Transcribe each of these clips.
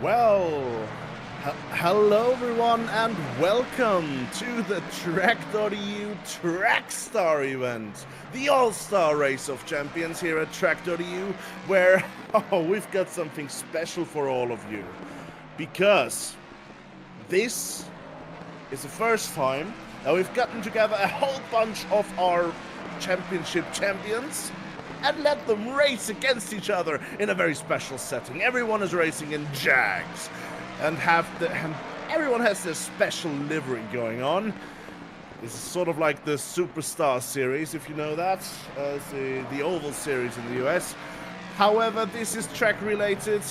Well, hello everyone and welcome to the tracc.eu traccStar event, the all-star race of champions here at tracc.eu, where we've got something special for all of you, because this is the first time that we've gotten together a whole bunch of our championship champions and let them race against each other in a very special setting. Everyone is racing in Jags, and everyone has their special livery going on. This is sort of like the Superstar series, if you know that. It's the Oval series in the US. However, this is track related,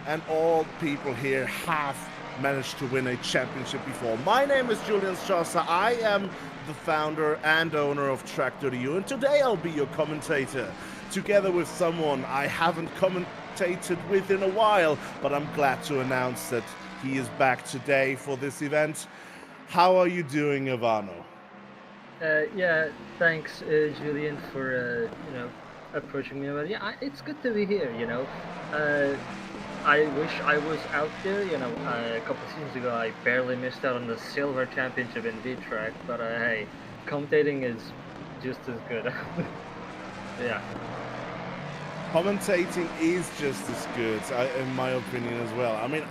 and all people here have managed to win a championship before. My name is Julian Strasser. I am the founder and owner of tracc.eu, and today I'll be your commentator, together with someone I haven't commentated with in a while, but I'm glad to announce that he is back today for this event. How are you doing, Ivano? Yeah, thanks, Julian, for approaching me. But yeah, it's good to be here. I wish I was out there. A couple of seasons ago, I barely missed out on the silver championship in V-Track. But hey, commentating is just as good. Yeah. Commentating is just as good, in my opinion, as well. I mean,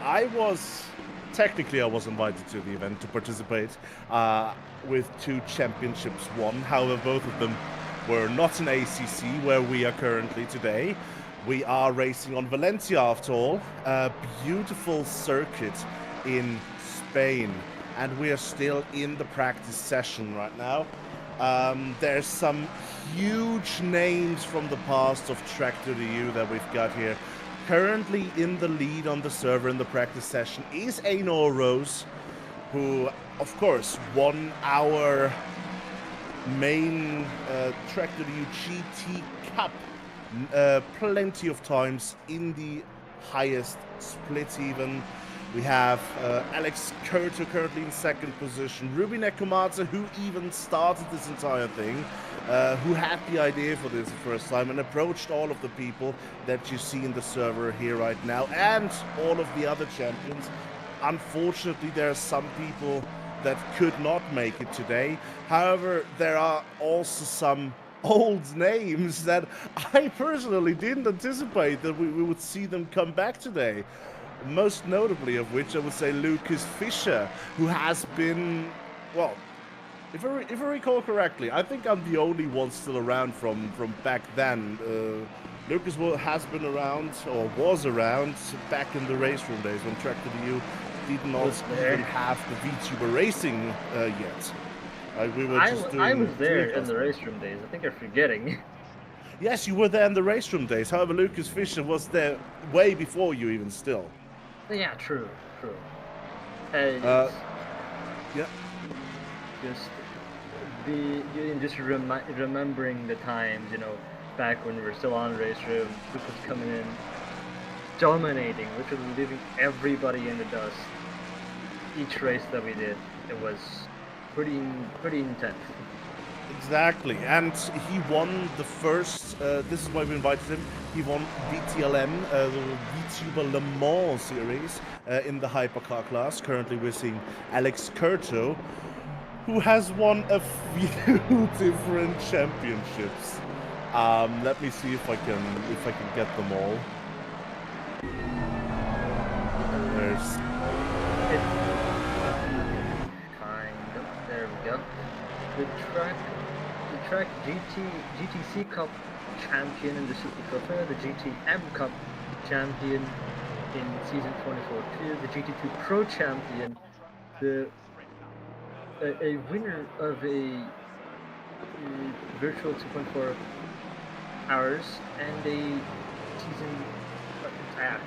technically I was invited to the event to participate with 2 championships won. However, both of them were not in ACC, where we are currently today. We are racing on Valencia, after all, a beautiful circuit in Spain, and we are still in the practice session right now. There's some huge names from the past of tracc.eu that we've got here. Currently in the lead on the server in the practice session is Einor Rose, who, of course, won our main tracc.eu GT Cup plenty of times in the highest split even. We have Alex Curto currently in 2nd position, Ruby Nekomadze, who even started this entire thing, who had the idea for this the first time and approached all of the people that you see in the server here right now, and all of the other champions. Unfortunately, there are some people that could not make it today. However, there are also some old names that I personally didn't anticipate that we would see them come back today. Most notably of which I would say Lucas Fischer, who has been, well, if I recall correctly, I think I'm the only one still around from back then. Lucas has been around, or was around, back in the race room days when tracc.eu did not even have the VTuber racing yet. We were just doing. I was there in the race room days. I think you're forgetting. Yes, you were there in the race room days. However, Lucas Fischer was there way before you even still. Yeah, true. Yeah. Just remembering the times, back when we were still on race room, Lucas coming in, dominating, literally leaving everybody in the dust. Each race that we did, it was pretty intense. Exactly, and he won the first, this is why we invited him, he won VTLM, the VTuber Le Mans series in the hypercar class. Currently we're seeing Alex Curto, who has won a few different championships. Let me see if I can get them all. There's... There we go. The track GTC Cup champion in the Super Cup, the GTM Cup champion in season 24-2, the GT2 Pro champion, a winner of a virtual 2.4 hours, and a season.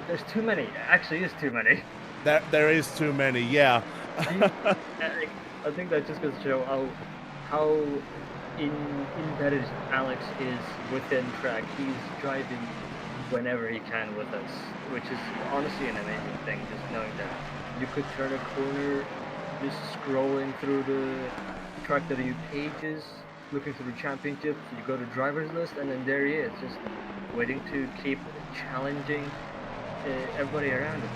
There's too many. Actually, is too many. There is too many. Yeah. I think that just goes to show how embedded Alex is within track. He's driving whenever he can with us, which is honestly an amazing thing, just knowing that you could turn a corner just scrolling through the tracc.eu pages, looking through the championships, you go to driver's list, and then there he is, just waiting to keep challenging everybody around him.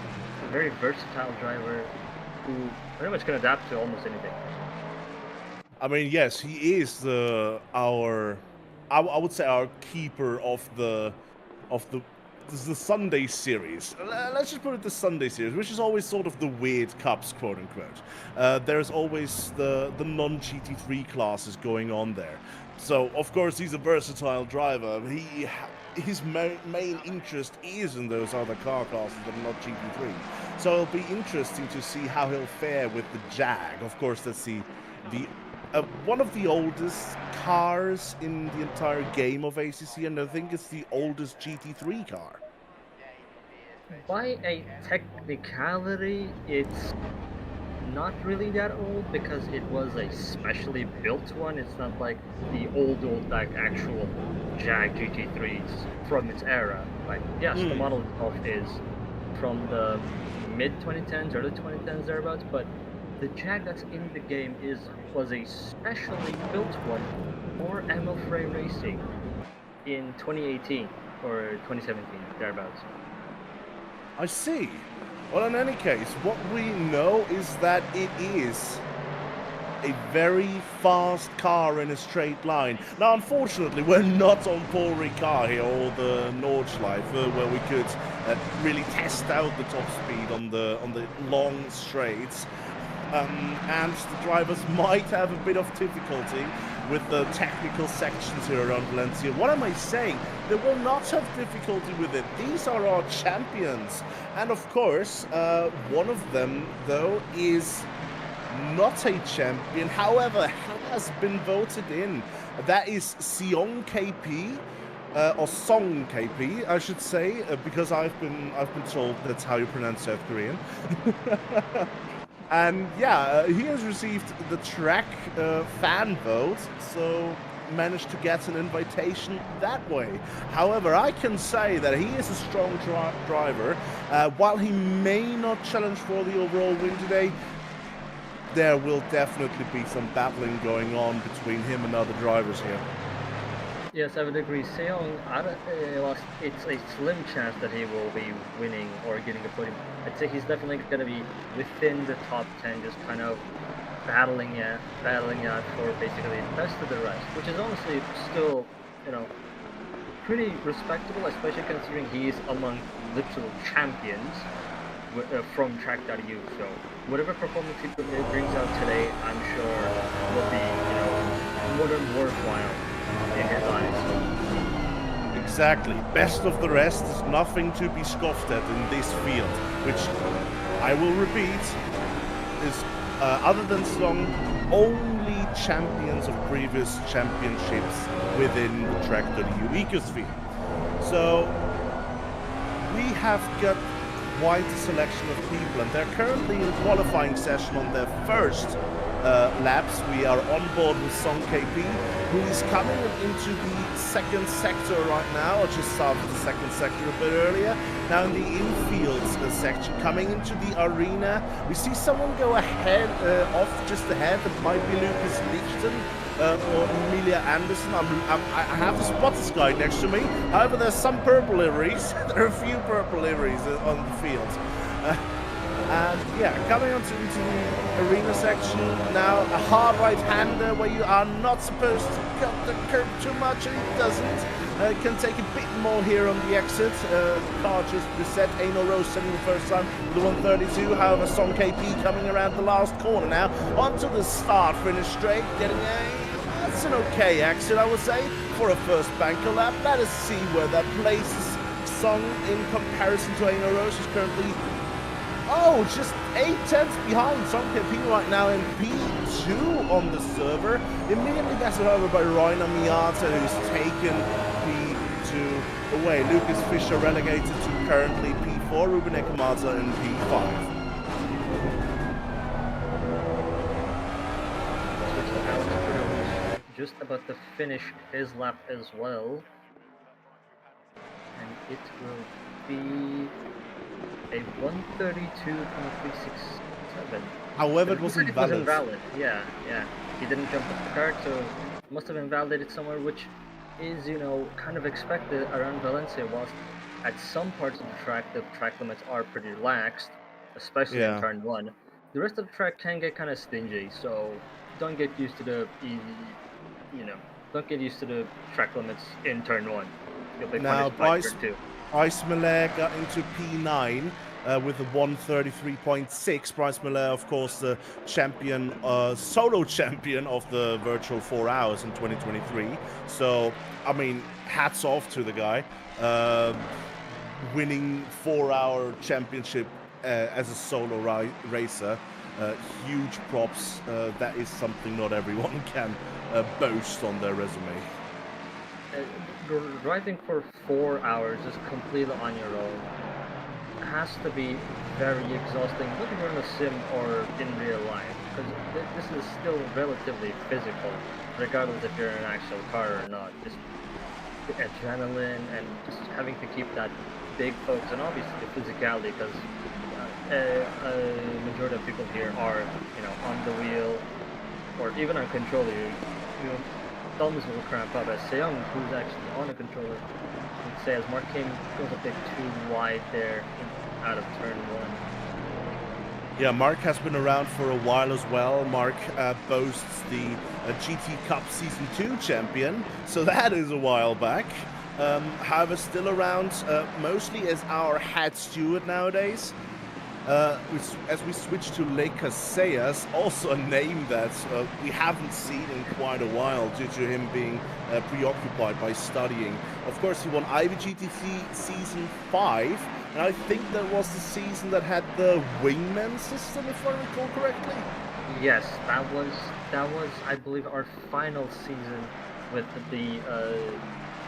A very versatile driver who pretty much can adapt to almost anything. I mean, yes, he is I would say our keeper of the Sunday series. Let's just put it the Sunday series, which is always sort of the weird cups, quote unquote. There's always the non-GT3 classes going on there. So of course he's a versatile driver. His main interest is in those other car classes that are not GT3. So it'll be interesting to see how he'll fare with the Jag. Of course, that's the one of the oldest cars in the entire game of ACC, and I think it's the oldest GT3 car. By a technicality, it's not really that old because it was a specially built one. It's not like the old like actual Jag GT3s from its era. Like, yes, the model itself is from the mid 2010s, early 2010s thereabouts, but the Jag that's in the game was a specially built one for ML Racing in 2018 or 2017 thereabouts. I see. Well, in any case, what we know is that it is a very fast car in a straight line. Now, unfortunately, we're not on Paul Ricard here or the Nordschleife, where we could really test out the top speed on the long straights. And the drivers might have a bit of difficulty with the technical sections here around Valencia. What am I saying? They will not have difficulty with it. These are our champions. And of course, one of them, though, is not a champion, however, has been voted in. That is Seong KP. Or Song KP, I should say, because I've been told that's how you pronounce South Korean. And yeah, he has received the track fan vote, so managed to get an invitation that way. However, I can say that he is a strong driver. While he may not challenge for the overall win today, there will definitely be some battling going on between him and other drivers here. Yes, I would agree. Seong, it's a slim chance that he will be winning or getting a podium. I'd say he's definitely going to be within the top 10, just kind of battling out for basically the best of the rest, which is honestly still, pretty respectable, especially considering he's among literal champions from tracc.eu. So whatever performance he brings out today, I'm sure will be, more than worthwhile in his eyes. Exactly. Best of the rest is nothing to be scoffed at in this field, which I will repeat is, other than Song, only champions of previous championships within the tracc.eu ecosphere. So we have got quite a selection of people, and they're currently in qualifying session on their first laps. We are on board with Song KP, who is coming into the second sector right now. I just started the second sector a bit earlier. Now in the infield section, coming into the arena, we see someone go ahead, just ahead. That might be Lucas Lichten or Emilia Anderson. I have the spotters guide next to me. However, there's some purple liveries. There are a few purple liveries on the field. And yeah, coming into the arena section now, a hard right-hander where you are not supposed to cut the curb too much, and it doesn't. Can take a bit more here on the exit. Car just reset. Anal Rose setting the first time with the 132. However, Song KP coming around the last corner now onto the start finish straight, getting that's an okay exit, I would say, for a first banker lap. Let us see where that places Song in comparison to Anal Rose, who's currently just 8/10 behind Song KP right now in P2 on the server. Immediately bested over by Rainer Miata, who's taken P2 away. Lucas Fischer relegated to currently P4, Ruben Ekamata in P5. Just about to finish his lap as well. And it will be a 132.367. However, it was invalid. Yeah. He didn't jump off the cart, so it must have invalidated somewhere, which is, kind of expected around Valencia, whilst at some parts of the track limits are pretty relaxed, especially in Yeah. turn one. The rest of the track can get kind of stingy, so don't get used to the easy, you know, don't get used to the track limits in turn one. You'll be Now, punished by turn two. Bryce Miller got into P9 with a 133.6. Bryce Miller, of course, the champion, solo champion of the virtual 4 hours in 2023. So, I mean, hats off to the guy. Winning 4-hour championship as a solo racer. Huge props. That is something not everyone can boast on their resume. Driving for 4 hours just completely on your own has to be very exhausting, whether you're in a sim or in real life, because this is still relatively physical, regardless if you're in an actual car or not. Just the adrenaline and just having to keep that big focus, and obviously the physicality, because a majority of people here are, on the wheel or even on controller. You thumbs will cramp up. As Seong, who's actually on a controller, would say, as Mark goes a bit too wide there out of turn one. Yeah, Mark has been around for a while as well. Mark boasts the GT Cup Season 2 champion, so that is a while back. However, still around mostly as our head steward nowadays. As we switch to Le Casillas, also a name that we haven't seen in quite a while due to him being preoccupied by studying. Of course, he won IWGTC Season 5, and I think that was the season that had the wingman system, if I recall correctly. Yes, that was I believe our final season with the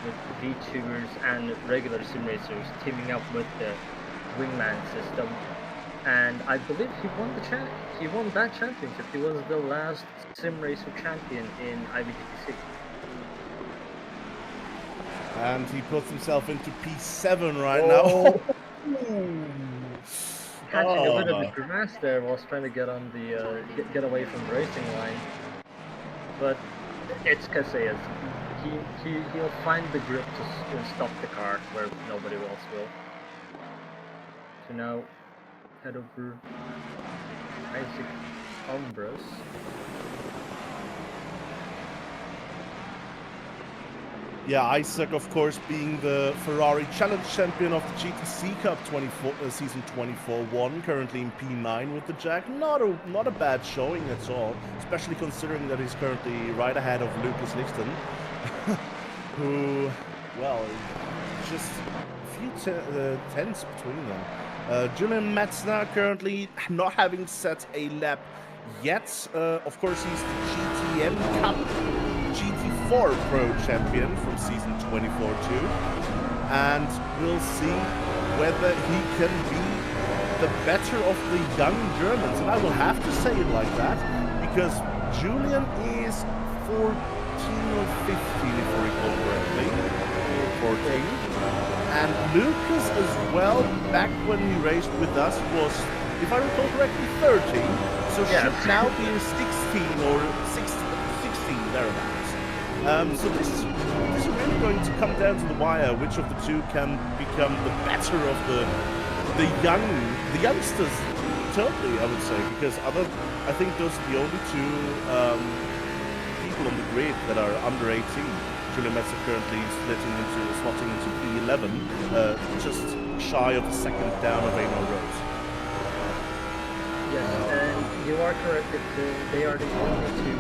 with VTubers and regular sim racers teaming up with the wingman system. And I believe he won that championship. He was the last sim racer champion in IWGTC. And he puts himself into P7 right now. Catching a bit of the crevasse there whilst trying to get on the get away from the racing line. But it's Casillas. He'll find the grip to stop the car where nobody else will. So now head over Isaac Umbros. Yeah, Isaac, of course, being the Ferrari Challenge champion of the GTC Cup season 24-1, currently in P9 with the Jag. Not a bad showing at all, especially considering that he's currently right ahead of Lucas Lichten, who, well, just a few tenths between them. Julian Metzner currently not having set a lap yet. Of course, he's the GTN Cup GT4 Pro champion from season 24-2, and we'll see whether he can be the better of the young Germans. And I will have to say it like that because Julian is 14 or 15, if I recall correctly, 14. And Lucas as well, back when he raced with us, was, if I recall correctly, 13. So should now be 16 or 16 thereabouts. So this is really going to come down to the wire, which of the two can become the better of the youngsters. Totally, I would say, because I think those are the only two people on the grid that are under 18. Julian Metzer currently slotting into P11, just shy of the second down of Amo Rose. Yes, and you are correct that they are the only two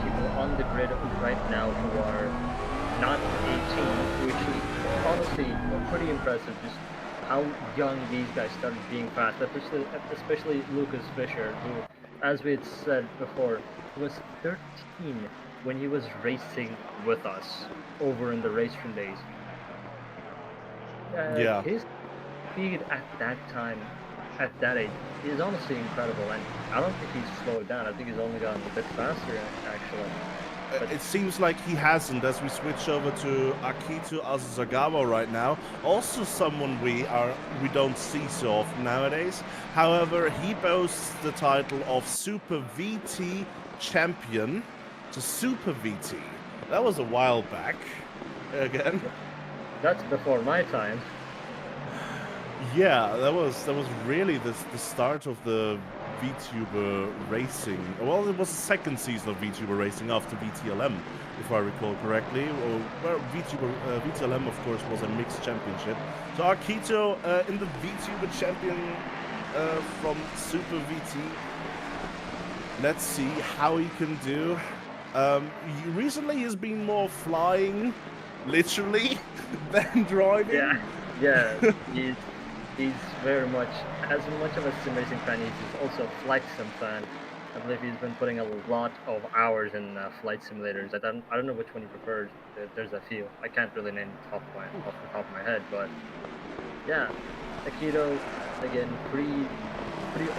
people on the grid right now who are not 18, which is honestly pretty impressive. Just how young these guys started being fast, especially Lucas Fischer, who, as we had said before, was 13 when he was racing with us over in the Racestream days. His speed at that time, at that age, is honestly incredible, and I don't think he's slowed down. I think he's only gotten a bit faster, actually. But it seems like he hasn't, as we switch over to Akito Azagawa right now. Also someone we don't see so often nowadays. However, he boasts the title of Super VT champion to Super VT. That was a while back, again. That's before my time. Yeah, that was really the start of the VTuber racing. Well, it was the second season of VTuber racing after VTLM, if I recall correctly. Well, VTLM, of course, was a mixed championship. So Akito in the VTuber champion from Super VT. Let's see how he can do. Recently, he's been more flying, literally, than driving. Yeah, he's very much as much of a sim racing fan. He's also a flight sim fan. I believe he's been putting a lot of hours in flight simulators. I don't know which one he prefers. There's a few. I can't really name off the top of my head, but yeah, Akito again pretty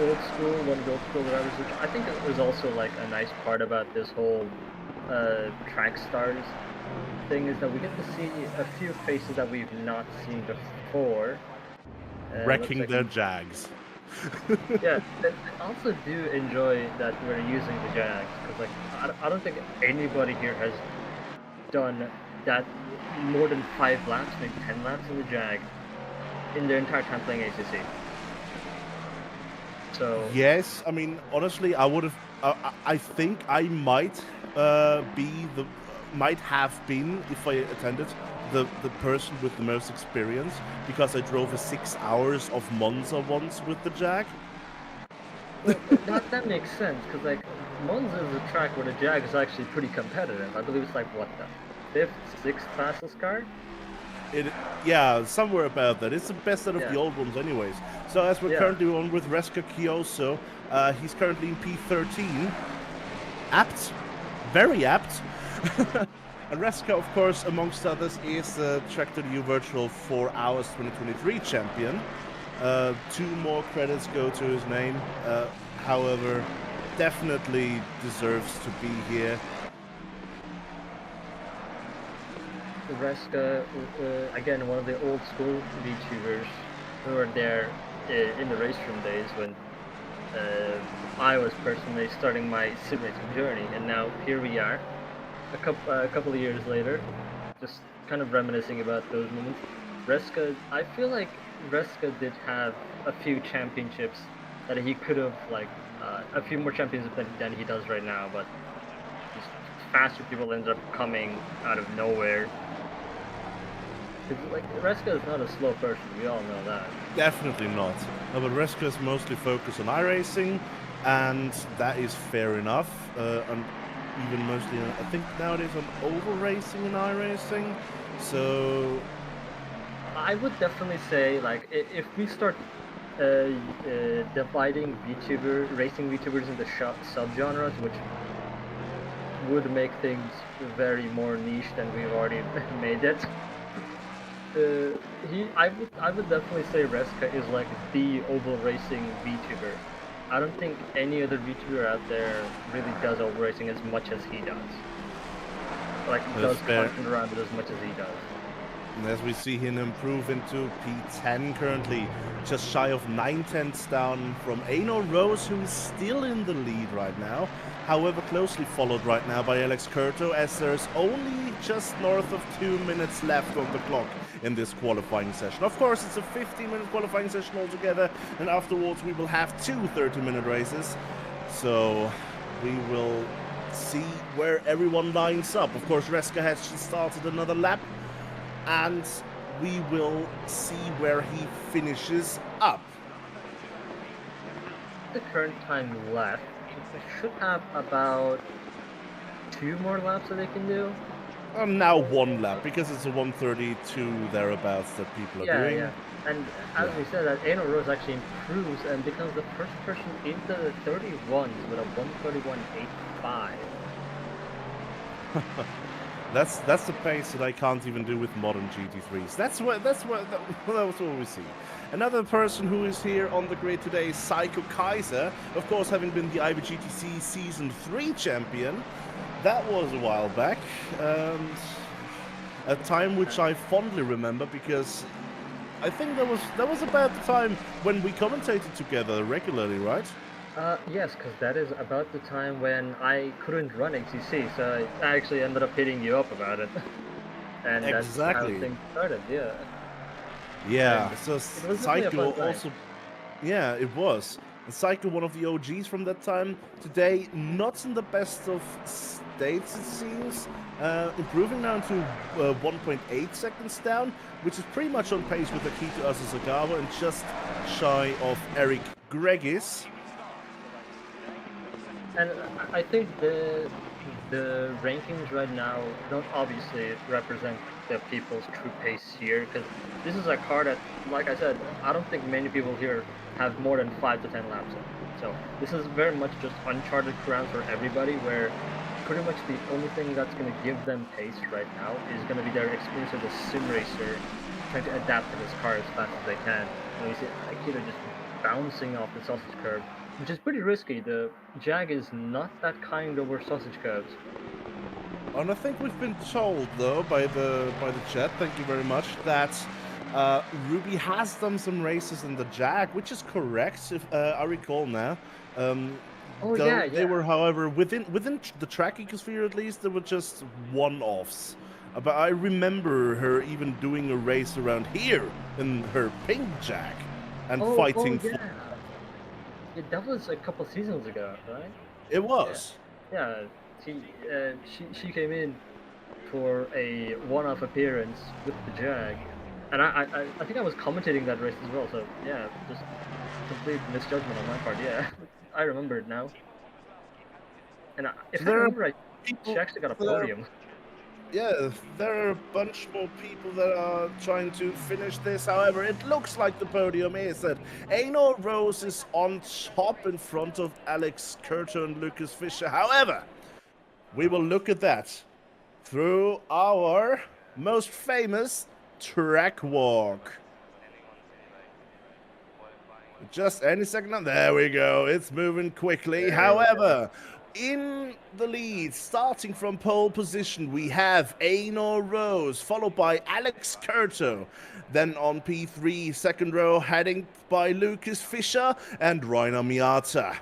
old school, one of the old school drivers, which I think was also like a nice part about this whole traccStars thing is that we get to see a few faces that we've not seen before. Wrecking Looks their like Jags. yeah, I also do enjoy that we're using the Jags because like I don't think anybody here has done that more than 5 laps, maybe 10 laps in the Jag in their entire time playing ACC. So Yes, I mean, honestly, I would have. I think I might might have been, if I attended, the person with the most experience, because I drove a 6 hours of Monza once with the Jag. well, that makes sense because like Monza is a track where the Jag is actually pretty competitive. I believe it's like what the fifth, sixth fastest car. Yeah, somewhere about that. It's the best out of Yeah. the old ones, anyways. So as we're Yeah. currently on with Reska Kioso, he's currently in P13. Apt, very apt. And Reska, of course, amongst others, is the tracc.eu Virtual 4 Hours 2023 champion. 2 more credits go to his name. However, definitely deserves to be here. Reska, again, one of the old school VTubers who were there in the race room days when I was personally starting my sim racing journey, and now here we are, a couple of years later, just kind of reminiscing about those moments. Reska, I feel like Reska did have a few championships that he could have a few more championships than he does right now, but just faster people ended up coming out of nowhere. Like Reska is not a slow person, we all know that. Definitely not. No, but Reska is mostly focused on iRacing, and that is fair enough. And even mostly, I think nowadays on oval racing and iRacing. So I would definitely say like if we start dividing racing VTubers into subgenres, which would make things very more niche than we've already made it. I would definitely say Reska is like the oval racing VTuber. I don't think any other VTuber out there really does oval racing as much as he does. Like does content around it as much as he does. And as we see him improve into P10 currently, just shy of 9/10 down from Aino Rose, who is still in the lead right now. However, closely followed right now by Alex Curto, as there's only just north of 2 minutes left on the clock in this qualifying session. Of course, it's a 15-minute qualifying session altogether, and afterwards we will have 2 30-minute races. So we will see where everyone lines up. Of course, Reska has just started another lap, and we will see where he finishes up. The current time left, they should have about 2 more laps that they can do. Now 1 lap, because it's a 1:32 thereabouts that people are doing. Yeah. And as we said, that Aino Rose actually improves and becomes the first person into the 31s with a 1:31.85. That's the pace that I can't even do with modern GT3s. That's what we see. Another person who is here on the grid today is Psycho Kaiser, of course, having been the IBGTC Season 3 champion. That was a while back, a time which I fondly remember, because I think that was about the time when we commentated together regularly, right? Yes, because that is about the time when I couldn't run ACC, so I actually ended up hitting you up about it. and that's how Exactly. things started. Yeah, and Yeah. So it was definitely a Cycle fun time. also. Yeah, it was. And Cycle, one of the OGs from that time. Today, not in the best of states, it seems. Improving down to 1.8 seconds down, which is pretty much on pace with Akito Asasagawa and just shy of Eric Gregis. And I think the rankings right now don't obviously represent the people's true pace here, because this is a car that, like I said, I don't think many people here have more than 5 to 10 laps in. So this is very much just uncharted ground for everybody, where pretty much the only thing that's going to give them pace right now is going to be their experience as a sim racer, trying to adapt to this car as fast as they can. And we see Akira just bouncing off the sausage curb, which is pretty risky. The Jag is not that kind over sausage curbs. And I think we've been told, though, by the chat, thank you very much, that Ruby has done some races in the Jag, which is correct, if I recall now. Oh Though yeah, they yeah. were, however, within the track ecosphere at least, they were just one-offs. But I remember her even doing a race around here in her pink Jag and Oh fighting for. yeah. That was a couple seasons ago, right? It Yeah. was. Yeah. She came in for a one-off appearance with the Jag, and I think I was commentating that race as well. So yeah, just complete misjudgment on my part. Yeah, I remember it now. And So if I there are remember right, she people. actually got a There are podium. Yeah, there are a bunch more people that are trying to finish this. However, it looks like the podium is that Einor Rose is on top in front of Alex Curto and Lucas Fischer. However, we will look at that through our most famous track walk. Just any second now. There we go. It's moving quickly. There we go. However, in the lead, starting from pole position, we have Einor Rose, followed by Alex Curto. Then on P3, second row, heading by Lucas Fischer and Rainer Miata.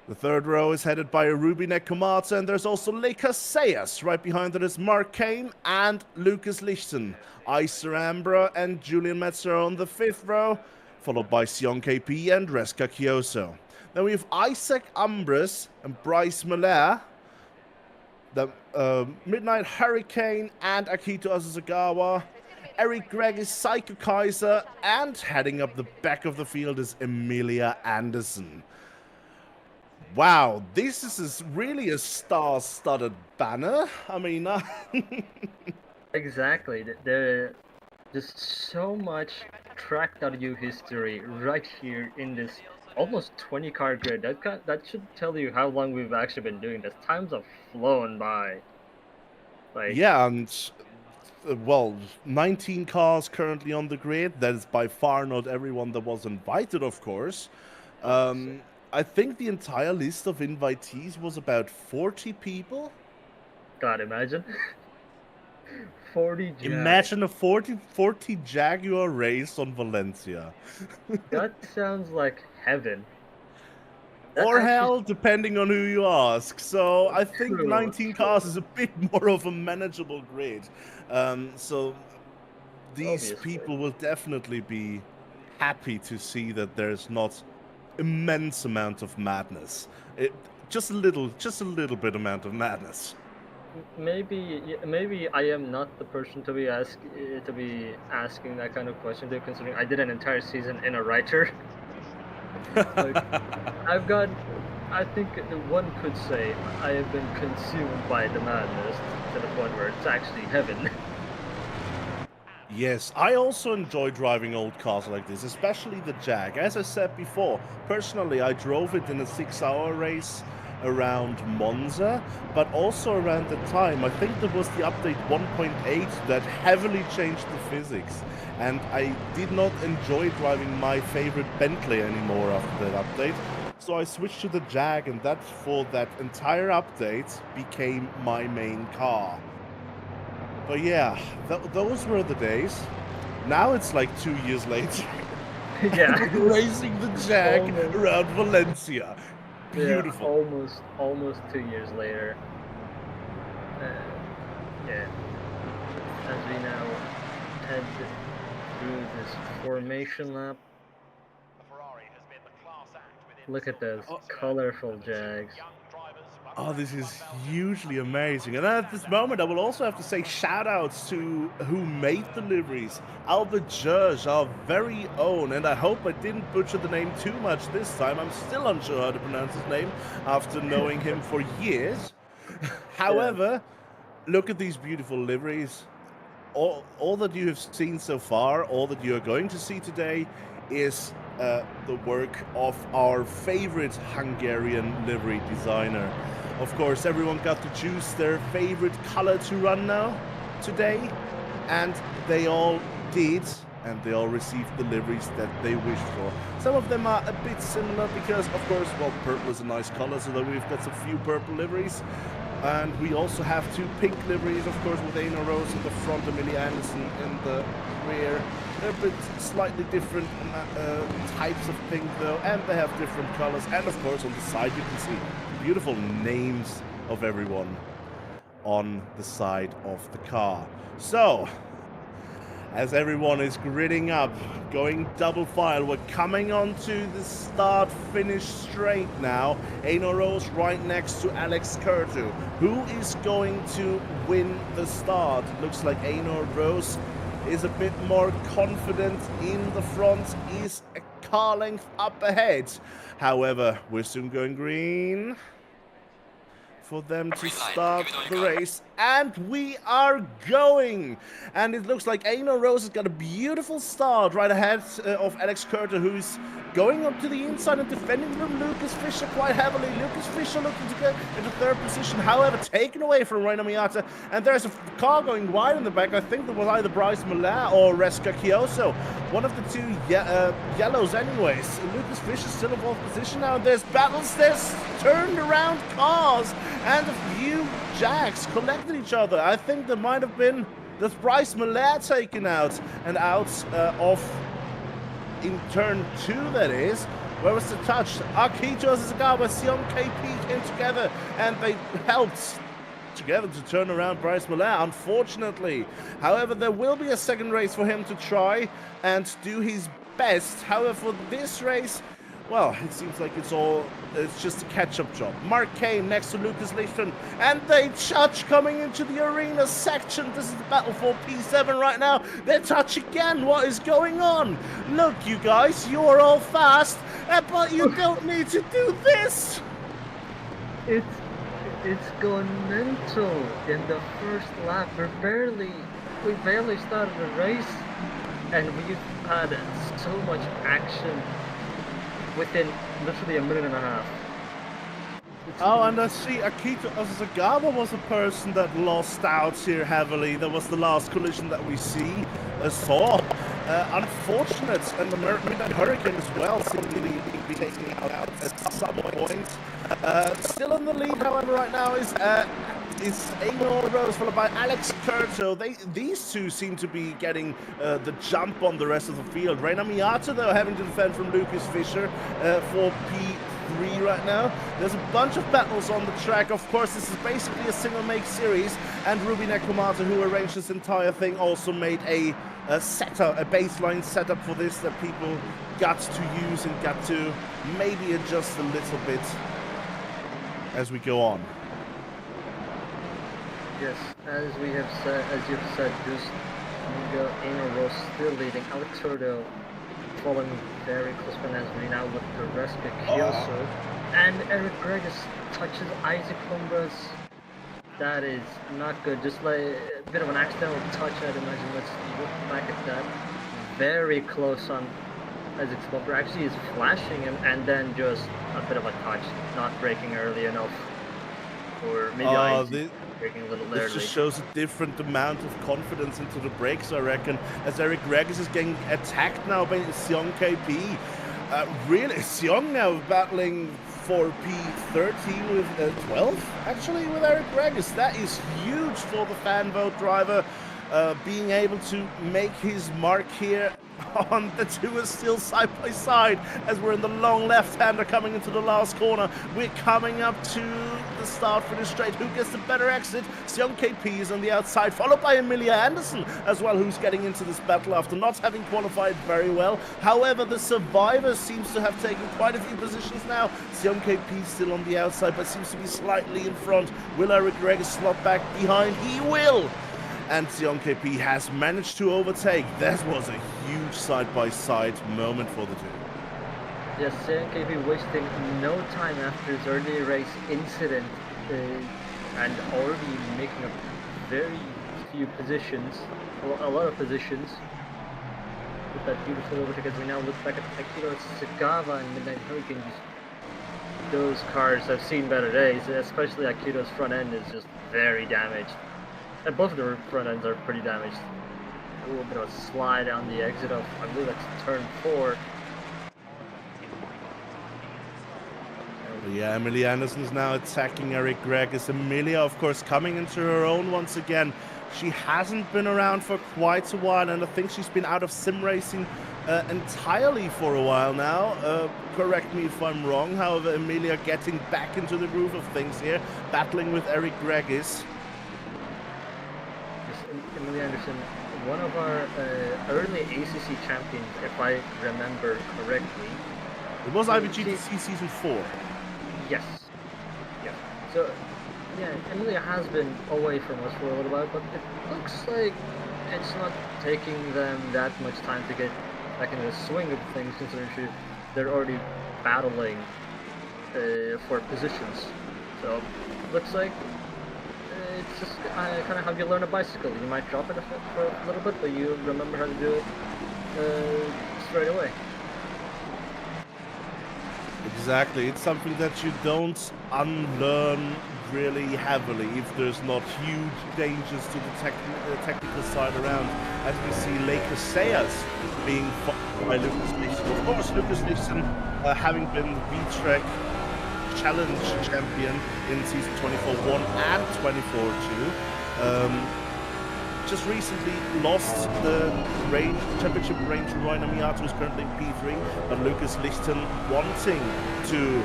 The third row is headed by Ruby Nekomata, and there's also Leica Sayas. Right behind that is Mark Kane and Lucas Lichten. Iser Ambra and Julian Metzer on the fifth row, followed by Sion KP and Reska Kyoso. Then we have Isaac Umbris and Bryce Miller, the Midnight Hurricane and Akito Asasagawa. Eric Gregg is Psycho Kaiser, and heading up the back of the field is Emilia Anderson. Wow, this is really a star-studded banner. I mean, Exactly. There, just so much track.eu history right here in this almost 20 car grid. That should tell you how long we've actually been doing this. Times have flown by. Like, yeah, and well, 19 cars currently on the grid. That is by far not everyone that was invited, of course. I think the entire list of invitees was about 40 people. God, imagine 40 Jag. Imagine a 40 Jaguar race on Valencia. That sounds like heaven. That Or actually hell, depending on who you ask. So I think true. 19 cars is a bit more of a manageable grid. So these Obviously. people will definitely be happy to see that there's not immense amount of madness. Just a little bit amount of madness. Maybe I am not the person to be asking that kind of question to, considering I did an entire season in a writer. Like, I think one could say I have been consumed by the madness to the point where it's actually heaven. Yes, I also enjoy driving old cars like this, especially the Jag. As I said before, personally, I drove it in a 6-hour race around Monza, but also around the time, I think there was the update 1.8 that heavily changed the physics. And I did not enjoy driving my favorite Bentley anymore after that update. So I switched to the Jag, and that, for that entire update, became my main car. But yeah, those were the days. Now it's like 2 years later. Yeah. Racing the Jag Almost. around Valencia. Beautiful. Yeah, almost 2 years later. Yeah. as we now head through this formation lap. Look at those colorful Jags. Oh, this is hugely amazing. And at this moment, I will also have to say shout-outs to who made the liveries. Albert Judge, our very own, and I hope I didn't butcher the name too much this time. I'm still unsure how to pronounce his name after knowing him for years. However, look at these beautiful liveries. All that you have seen so far, all that you are going to see today is the work of our favorite Hungarian livery designer. Of course, everyone got to choose their favorite color to run now, today, and they all did, and they all received the liveries that they wished for. Some of them are a bit similar because, of course, well, purple is a nice color, so that we've got some few purple liveries. And we also have two pink liveries, of course, with Einar Rose in the front, Amelia Anderson in the rear. They're a bit slightly different types of pink, though, and they have different colors. And, of course, on the side, you can see the beautiful names of everyone on the side of the car. So, as everyone is gridding up, going double file, we're coming onto the start-finish straight now. Einar Rose right next to Alex Curto. Who is going to win the start? Looks like Einar Rose is a bit more confident in the front, is a car length up ahead. However, we're soon going green for them to start the race, and we are going, and it looks like Einar Rose has got a beautiful start right ahead of Alex Curto, who's going up to the inside and defending from Lucas Fischer quite heavily. Lucas Fischer looking to get into third position, however taken away from Reina Miata, and there's a car going wide in the back. I think that was either Bryce Millard or Reska Kioso, one of the two yellows anyways. Lucas Fischer still in fourth position now, and there's battles, there's turned around cars, and a few Jags collected each other. I think there might have been this Bryce Millard taken out and out of in turn 2, that is. Where was the touch? Akito Sagawa, Sion KP came together and they helped together to turn around Bryce Millard, unfortunately. However, there will be a second race for him to try and do his best. However, for this race, well, it seems like it's just a catch-up job. Mark Kane next to Lucas Lichten, and they touch coming into the arena section. This is the battle for P7 right now. They touch again. What is going on? Look, you guys, you're all fast, but you don't need to do this. It's going mental in the first lap. We barely started the race, and we've had so much action within literally a minute and a half. Oh, and I see Akito Asagawa was a person that lost out here heavily. That was the last collision that we saw. Unfortunate, and the Midnight Hurricane as well seems to be taking out at some point. Still in the lead, however, right now is Einar Rose, followed by Alex Curto. These two seem to be getting the jump on the rest of the field. Reina Miata, though, having to defend from Lucas Fischer for P3 right now. There's a bunch of battles on the track. Of course, this is basically a single-make series, and Ruby Nekomata, who arranged this entire thing, also made a baseline setup for this that people got to use and got to maybe adjust a little bit as we go on. Yes, as you've said, just Einar Rose still leading. Alex Curto following very close behind as we now look to Reska Kioso. And Eric Gregus touches Isaac Humbras. That is not good. Just like a bit of an accidental touch, I'd imagine. Let's look back at that. Very close on Isaac's bumper. Actually, is flashing him, and then just a bit of a touch, not braking early enough. Or maybe braking a little early. This just shows a different amount of confidence into the brakes, I reckon, as Eric Regis is getting attacked now by Sion KP. Really, Sion now battling for P13 with 12, actually, with Eric Regis. That is huge for the fan vote driver. being able to make his mark here on the two is still side by side as we're in the long left-hander coming into the last corner. We're coming up to the start for the straight. Who gets the better exit? Sion KP is on the outside, followed by Emilia Anderson as well, who's getting into this battle after not having qualified very well. However, the Survivor seems to have taken quite a few positions now. Sion KP still on the outside, but seems to be slightly in front. Will Eric Gregg slot back behind? He will! And Sion KP has managed to overtake. That was a huge side-by-side moment for the two. Yes, Sion KP wasting no time after his early race incident and already making up very few positions, a lot of positions with that beautiful overtake. As we now look back at Akira Sagawa and Midnight Hurricane, those cars have seen better days, especially Akira's front end is just very damaged. And both of the front ends are pretty damaged. A little bit of a slide on the exit of, I believe that's turn 4. Yeah, Emilia Anderson's now attacking Eric Gregg. As Emilia, of course, coming into her own once again. She hasn't been around for quite a while, and I think she's been out of sim racing entirely for a while now. Correct me if I'm wrong. However, Emilia getting back into the groove of things here, battling with Eric Gregg is. Emilia Anderson, one of our early ACC champions, if I remember correctly. It was IBGTC Season 4. Yes. Yeah. So, yeah, Emilia has been away from us for a little while, but it looks like it's not taking them that much time to get back into the swing of things, considering they're already battling for positions. So, looks like it's just kind of how you learn a bicycle. You might drop it for a little bit, but you remember how to do it straight away. Exactly. It's something that you don't unlearn really heavily if there's not huge dangers to the technical side around. As we see Laker Sayers being fought by Lucas Lichten. Of course, Lucas Lichten having been the V-Track Challenge champion in season 24-1 and 24-2. Just recently lost the championship reign to Roy Namiyato, who's currently in P3, but Lucas Lichten wanting to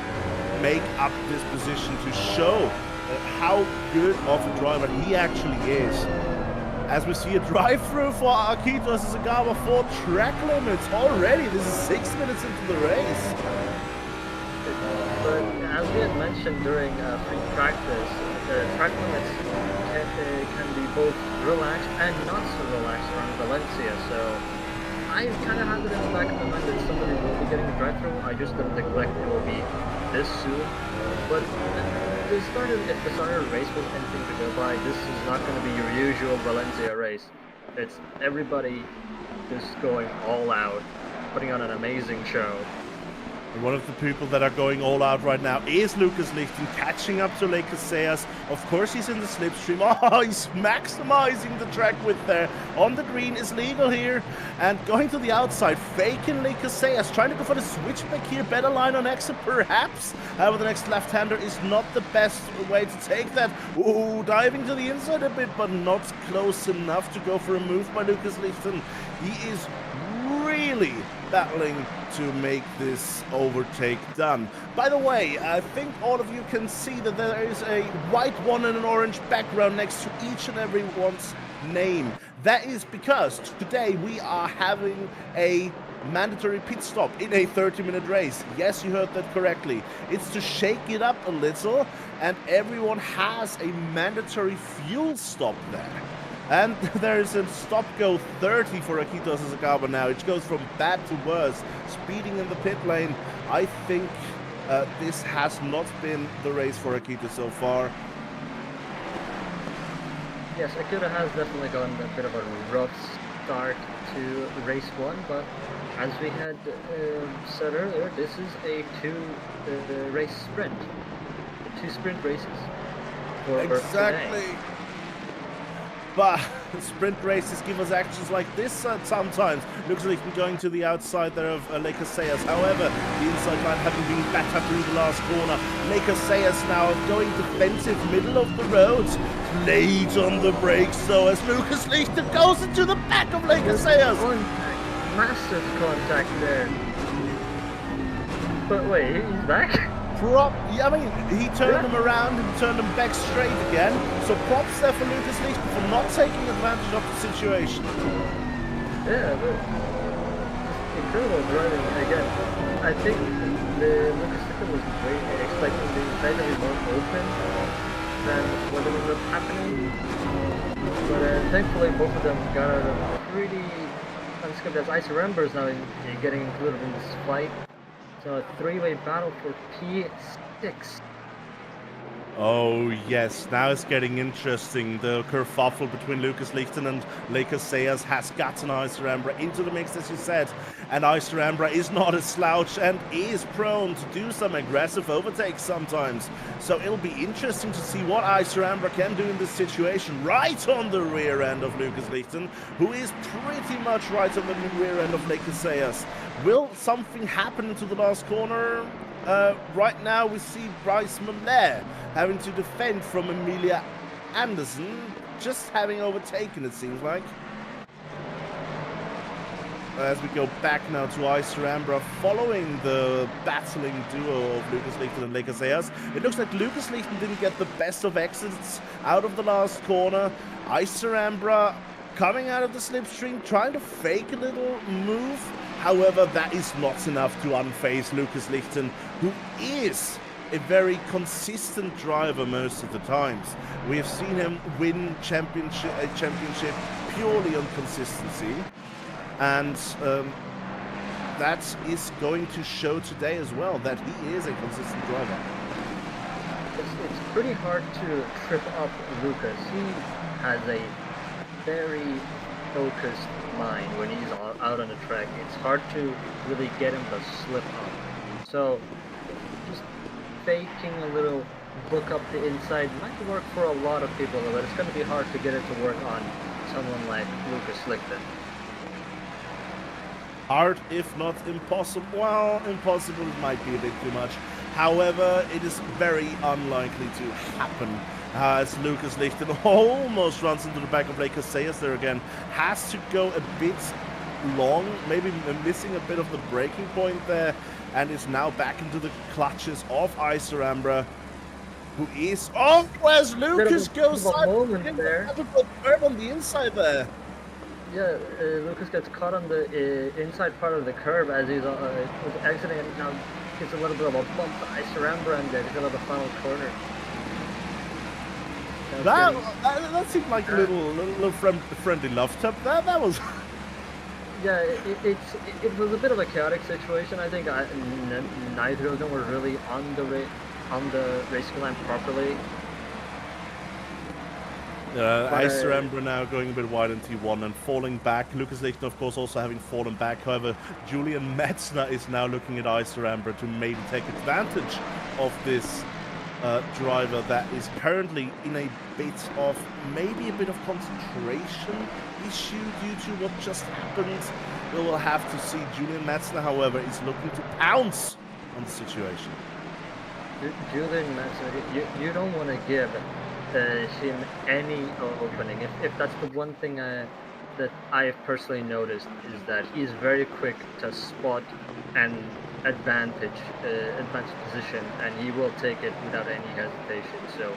make up this position to show how good of a driver he actually is. As we see a drive-through for Akito Sagawa for track limits already. This is 6 minutes into the race. But as we had mentioned during free practice, the track limits can be both relaxed and not so relaxed around Valencia. So I kind of had it in the back of my mind that somebody will be getting a drive-through. I just didn't neglect it will be this soon. But if the start of the race was anything to go by, this is not going to be your usual Valencia race. It's everybody just going all out, putting on an amazing show. And one of the people that are going all out right now is Lucas Lichten, catching up to Laker Sayers. Of course, he's in the slipstream. Oh, he's maximizing the track width there. On the green is legal here. And going to the outside, faking Laker Sayers, trying to go for the switchback here. Better line on exit, perhaps. However, the next left-hander is not the best way to take that. Ooh, diving to the inside a bit, but not close enough to go for a move by Lucas Lichten. He is really battling to make this overtake done. By the way, I think all of you can see that there is a white one and an orange background next to each and every one's name. That is because today we are having a mandatory pit stop in a 30-minute race. Yes, you heard that correctly. It's to shake it up a little, and everyone has a mandatory fuel stop there. And there is a stop-go 30 for Akito Sagawa now. It goes from bad to worse, speeding in the pit lane. I think this has not been the race for Akito so far. Yes, Akito has definitely gotten a bit of a rough start to race 1, but as we had said earlier, this is a two-race sprint. 2 sprint races for Exactly. today. But sprint races give us actions like this sometimes. Looks like we're going to the outside there of Lakers Sayers. However, the inside line having been better through the last corner. Lakers Sayers now going defensive, middle of the road. Late on the brakes, so as Lucas Lichten goes into the back of Lakers Sayers. Massive contact there. But wait, he's back? Yeah, I mean, he turned him around and turned him back straight again. So props there for Lucas Lichten for not taking advantage of the situation. Yeah, but incredible driving again. I think the Lucas Lichten was expecting the inside to be more open than what ended up happening. But thankfully, both of them got out of pretty unscathed. As Ice Rambers now getting included in this fight. So a three-way battle for P6. Oh yes, now it's getting interesting. The kerfuffle between Lucas Lichten and Lakers Sayers has gotten Iserambra into the mix, as you said. And Iserambra is not a slouch and is prone to do some aggressive overtakes sometimes. So it'll be interesting to see what Iserambra can do in this situation. Right on the rear end of Lucas Lichten, who is pretty much right on the rear end of Lakers Sayers. Will something happen into the last corner? Right now we see Bryce Muller having to defend from Emilia Anderson, just having overtaken, it seems like. As we go back now to Iserambra, following the battling duo of Lucas Lichten and Lakers Sayers. It looks like Lucas Lichten didn't get the best of exits out of the last corner. Iserambra coming out of the slipstream, trying to fake a little move. However, that is not enough to unface Lucas Lichten, who is a very consistent driver most of the times. We have seen him win a championship purely on consistency, and that is going to show today as well, that he is a consistent driver. It's pretty hard to trip up Lucas. He has a very focused mind when he's out on the track. It's hard to really get him to slip up. So just faking a little book up the inside might work for a lot of people, but it's going to be hard to get it to work on someone like Lucas Lichten. Hard, if not impossible. Well, impossible might be a bit too much. However, it is very unlikely to happen. As Lucas Lichten almost runs into the back of Lakers Sayers there again. Has to go a bit long, maybe missing a bit of the braking point there, and is now back into the clutches of Iserambra, who is... Oh, where's Lucas goes side? There. Curb on the inside there. Yeah, Lucas gets caught on the inside part of the curb as he's was exiting, and now gets a little bit of a bump to Iserambra, and there's the final corner. That seemed like a little friendly love tap. That was. Yeah, it was a bit of a chaotic situation. I think neither of them were really on the racing line properly. Iserambra now going a bit wide in T1 and falling back. Lucas Lichten, of course, also having fallen back. However, Julian Metzner is now looking at Iserambra to maybe take advantage of this driver that is currently in a bit of maybe a bit of concentration issue due to what just happened. We will have to see. Julian Metzner, however, is looking to pounce on the situation. Julian Metzner, you don't want to give him any opening. If that's the one thing that I've personally noticed, is that he's very quick to spot an advantage position, and he will take it without any hesitation. So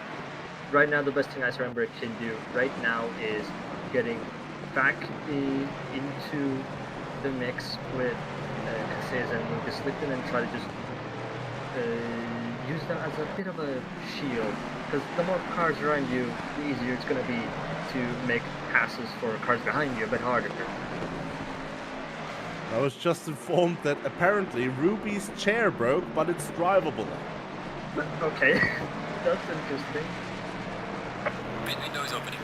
right now the best thing Iserambra can do right now is getting back into the mix with Casillas and Lucas Lichten and try to just use them as a bit of a shield, because the more cars around you, the easier it's going to be to make passes for cars behind you a bit harder. I was just informed that apparently Ruby's chair broke, but it's drivable. Okay, that's interesting. Pit window is opening.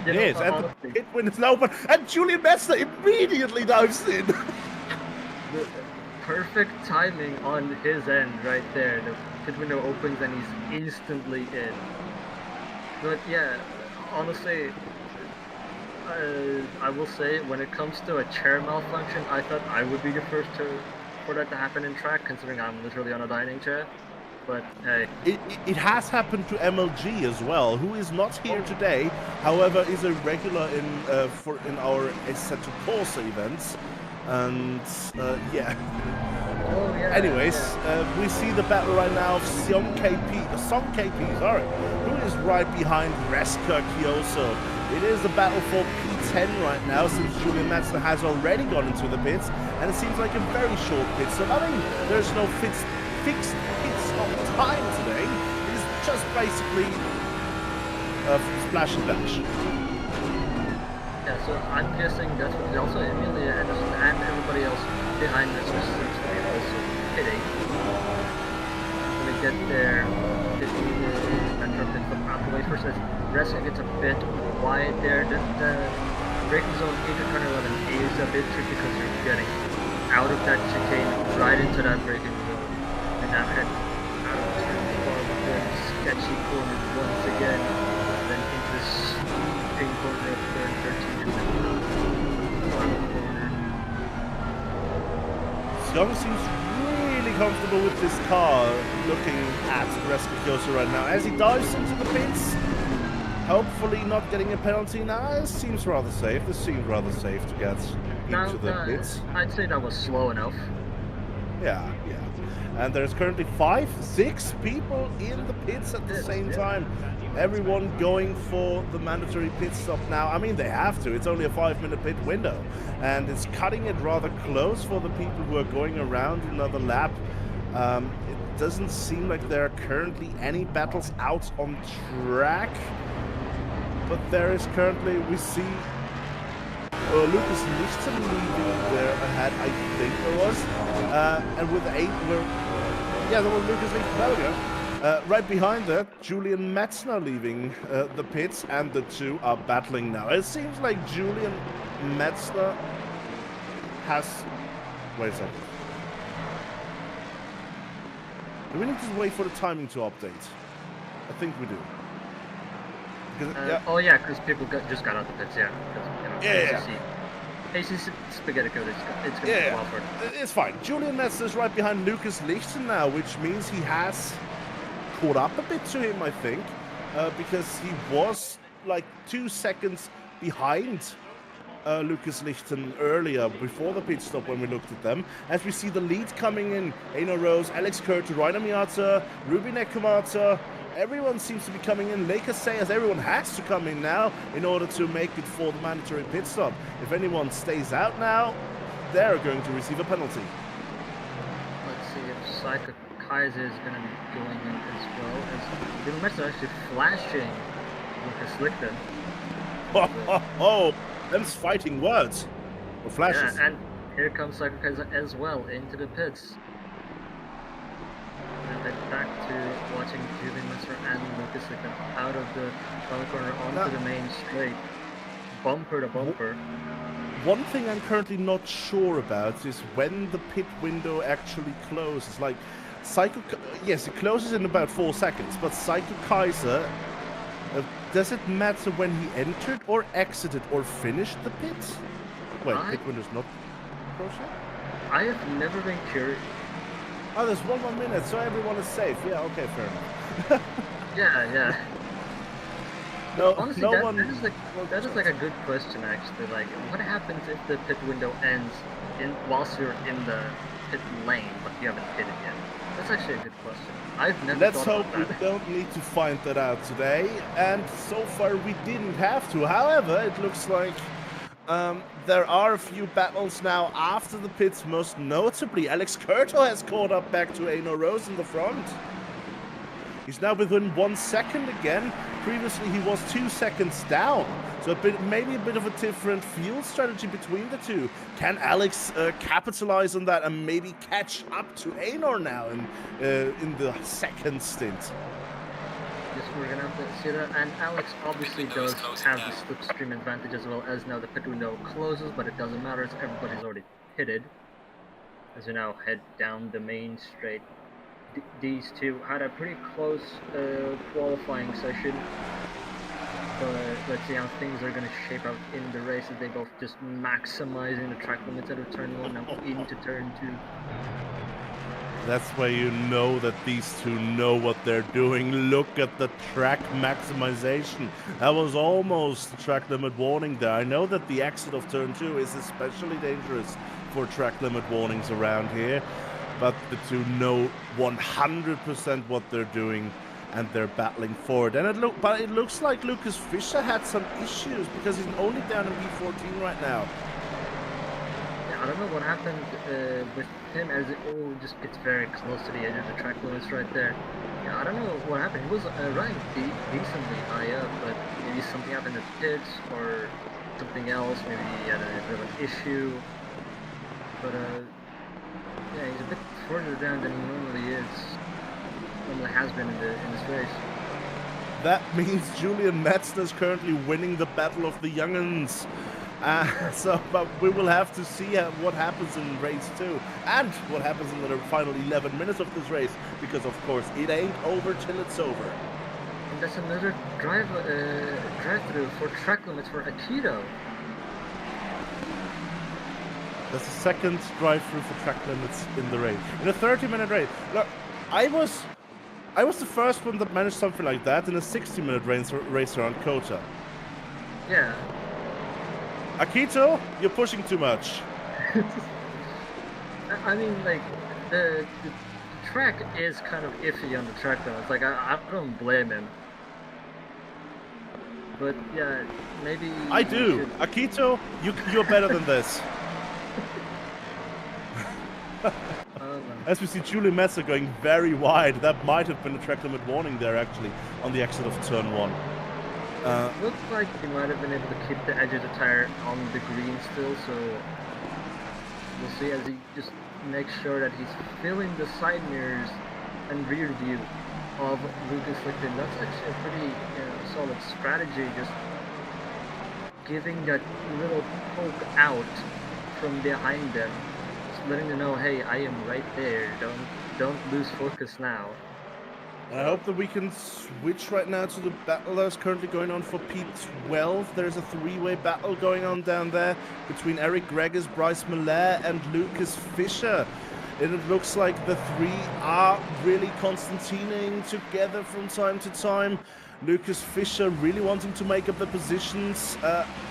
It is, and the pit window is open, and Julian Metzner immediately dives in. The perfect timing on his end right there. The pit window opens and he's instantly in. But yeah, honestly, I will say, when it comes to a chair malfunction, I thought I would be the first for that to happen in track, considering I'm literally on a dining chair. But hey, It has happened to MLG as well, who is not here today. However, is a regular in our Assetto Corsa events, and yeah. oh yeah. Anyways, yeah. we see the battle right now of Song KP, sorry, who is right behind tracc.eu. It is a battle for P10 right now, since Julian Metzler has already gone into the pits, and it seems like a very short pit stop. I mean, there's no fixed pit stop time today. It is just basically splash and dash. Yeah, so I'm guessing that's what also Emilia Anderson and everybody else behind this seems to be also hitting. When they get there, Metro pit from out the way first as Reska gets a bit wide there. The braking zone into turn 11 is a bit tricky because you're getting out of that chicane right into that braking zone. And now head out of turn 12, sketchy corner once again, then into the sweeping corner of turn 13. Young seems really comfortable with this car, looking at tracc.eu right now. As he dives into the pits, hopefully not getting a penalty now. It seems rather safe. This seems rather safe to get into the pits. I'd say that was slow enough. Yeah. And there's currently 6 people in the pits at the same time. Everyone going for the mandatory pit stop now. I mean, they have to. It's only a 5-minute pit window. And it's cutting it rather close for the people who are going around another lap. It doesn't seem like there are currently any battles out on track. But there is currently, we see Lucas Lichten leaving there ahead, I think there was. And with 8, there was Lucas Lichten, there we go. Right behind that, Julian Metzner leaving the pits, and the two are battling now. It seems like Julian Metzner has... Wait a second. Do we need to wait for the timing to update? I think we do. Because, oh yeah, because people just got out the pits, yeah. ACC Spaghetti Code, it's going to be well for it. It's fine. Julian Metzner's right behind Lucas Lichten now, which means he has caught up a bit to him, I think, because he was like 2 seconds behind Lucas Lichten earlier, before the pit stop when we looked at them. As we see the lead coming in, Einar Rose, Alex Kurter, Rainer Miata, Ruben Ekamata, everyone seems to be coming in. Lakers say as everyone has to come in now in order to make it for the mandatory pit stop. If anyone stays out now, they're going to receive a penalty. Let's see if Psycho Kaiser is going to be going in as well, as Julian Metzner actually flashing Lucas Lichten. Oh, them's fighting words. Or flashes. Yeah, and here comes Psycho Kaiser as well into the pits. And then back to watching Julian Metzner and Lucas Lichten out of the front corner onto the main straight. Bumper to bumper. One thing I'm currently not sure about is when the pit window actually closes. Like, yes, it closes in about 4 seconds, but Psycho Kaiser, does it matter when he entered or exited or finished the pit? Wait, pit window's not closed yet? I have never been curious. Oh, there's 1 more minute, so everyone is safe. Yeah, okay, fair enough. Yeah. No, honestly, that is like a good question actually. Like, what happens if the pit window ends whilst you're in the pit lane, but you haven't pitted yet? That's actually a good question. I've never. Let's hope we don't need to find that out today. And so far we didn't have to. However, it looks like there are a few battles now after the pits. Most notably, Alex Kurto has caught up back to Einar Rose in the front. He's now within 1 second again. Previously, he was 2 seconds down. So maybe a bit of a different field strategy between the two. Can Alex capitalize on that and maybe catch up to Einar now in the second stint? Yes, we're gonna have to see that. And Alex obviously does have the slipstream advantage as well, as now the pit window closes, but it doesn't matter as everybody's already pitted. As we now head down the main straight. These two had a pretty close qualifying session. But let's see how things are going to shape out in the race. As they both just maximizing the track limits out of turn 1 now into turn 2. That's where you know that these two know what they're doing. Look at the track maximization. That was almost a track limit warning there. I know that the exit of turn 2 is especially dangerous for track limit warnings around here, but the two know 100% what they're doing and they're battling forward. And it looks like Lucas Fischer had some issues because he's only down in P14 right now. I don't know what happened with him as it all just gets very close to the edge of the track limits right there. Yeah, I don't know what happened. He was running decently high up, but maybe something happened in the pits or something else. Maybe he had a bit of an issue. But yeah, he's a bit further down than he normally has been in this race. That means Julian Metzner is currently winning the battle of the young'uns. But we will have to see what happens in race 2 and what happens in the final 11 minutes of this race, because of course it ain't over till it's over. And that's another drive-through for track limits for Assetto. That's the second drive-through for track limits in the race. In a 30-minute race. Look, I was the first one that managed something like that in a 60-minute race around Kota. Yeah. Akito, you're pushing too much. I mean, like, the track is kind of iffy on the track though. It's like, I don't blame him. But yeah, maybe... I do. Akito, you're better than this. As we see Julian Metzner going very wide, that might have been a track limit warning there actually on the exit of turn 1. Looks like he might have been able to keep the edge of the tire on the green still, so we'll see as he just makes sure that he's filling the side mirrors and rear view of Lucas Lichten. That's actually a pretty solid strategy, just giving that little poke out from behind them, just letting them know, hey, I am right there, don't lose focus now. I hope that we can switch right now to the battle that's currently going on for P12. There's a three-way battle going on down there between Eric Gregis, Bryce Millet, and Lucas Fischer. And it looks like the three are really Constantining together from time to time. Lucas Fischer really wanting to make up the positions,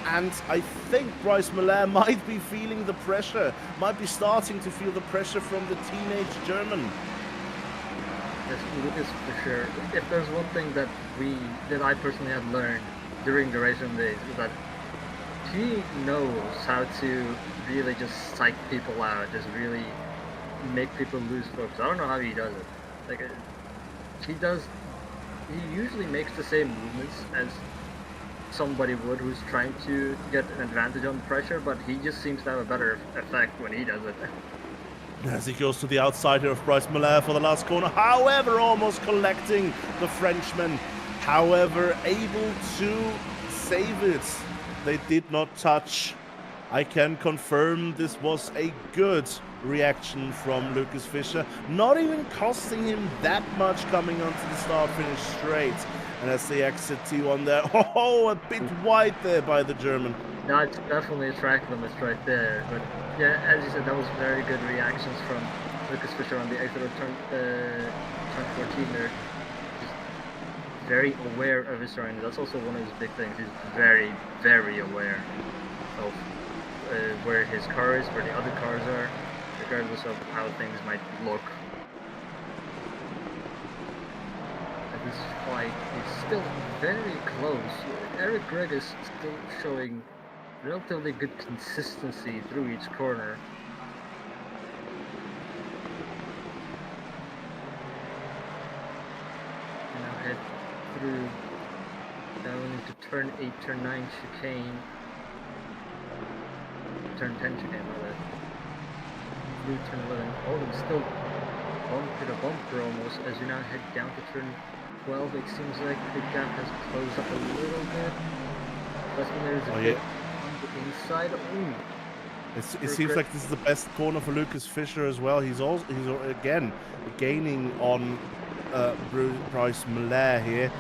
and I think Bryce Millet might be feeling the pressure, might be starting to feel the pressure from the teenage German. Yes, Lucas Fischer. If there's one thing that I personally have learned during the racing days, is that he knows how to really just psych people out, just really make people lose focus. I don't know how he does it. Like, he usually makes the same movements as somebody would who's trying to get an advantage on pressure, but he just seems to have a better effect when he does it. As he goes to the outside here of Bryce Millet for the last corner, however, almost collecting the Frenchman, however, able to save it. They did not touch. I can confirm this was a good reaction from Lucas Fischer, not even costing him that much coming onto the start-finish straight. And as they exit T1 there, oh, a bit wide there by the German. That's definitely a track limit right there, but yeah, as you said, that was very good reactions from Lucas Fischer on the exit of turn 14 there. Just very aware of his surroundings. That's also one of his big things. He's very, very aware of where his car is, where the other cars are, regardless of how things might look. And this fight is still very close. Eric Gregis is still showing relatively good consistency through each corner. And now head through down into turn 8, turn 9 chicane. Turn 10 chicane, rather. Through turn 11. Oh, and still bumper to bumper almost as you now head down to turn 12. It seems like the gap has closed up a little bit. That's when there's a bit inside. Ooh. It seems like this is the best corner for Lucas Fischer as well. He's again gaining on Bryce Millet here.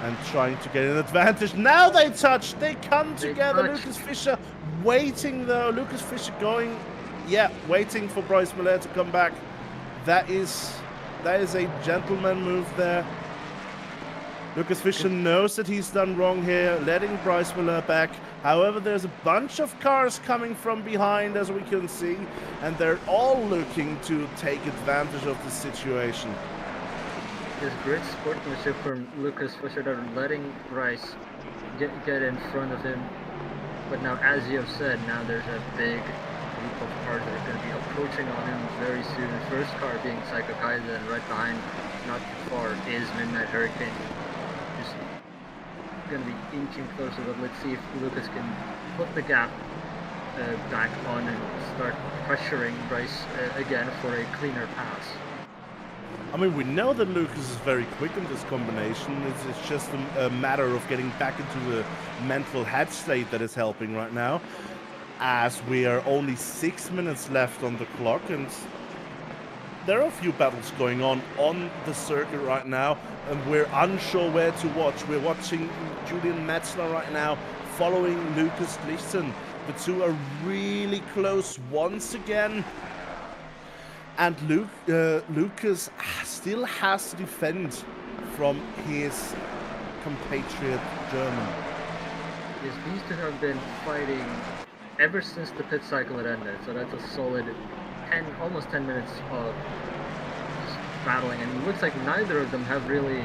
and trying to get an advantage. Now they touch. They come They together. touch. Lucas Fischer waiting though. Lucas Fischer going, yeah, waiting for Bryce Miller to come back. That is a gentleman move there. Lucas Fischer knows that he's done wrong here, letting Bryce Miller back. However, there's a bunch of cars coming from behind, as we can see, and they're all looking to take advantage of the situation. There's great sportsmanship from Lucas Fischer. They're letting Bryce get in front of him. But now, as you have said, now there's a big group of cars that are going to be approaching on him very soon. The first car being Psycho Kaiser, and right behind, not too far, is Midnight Hurricane. Just going to be inching closer, but let's see if Lucas can put the gap back on and start pressuring Bryce again for a cleaner pass. I mean, we know that Lucas is very quick in this combination. It's just a matter of getting back into the mental head state that is helping right now, as we are only 6 minutes left on the clock, and there are a few battles going on the circuit right now, and we're unsure where to watch. We're watching Julian Metzler right now, following Lucas Lichten. The two are really close once again. And Lucas still has to defend from his compatriot German. Yes, these two have been fighting ever since the pit cycle had ended, so that's a solid almost 10 minutes of just battling, and it looks like neither of them have really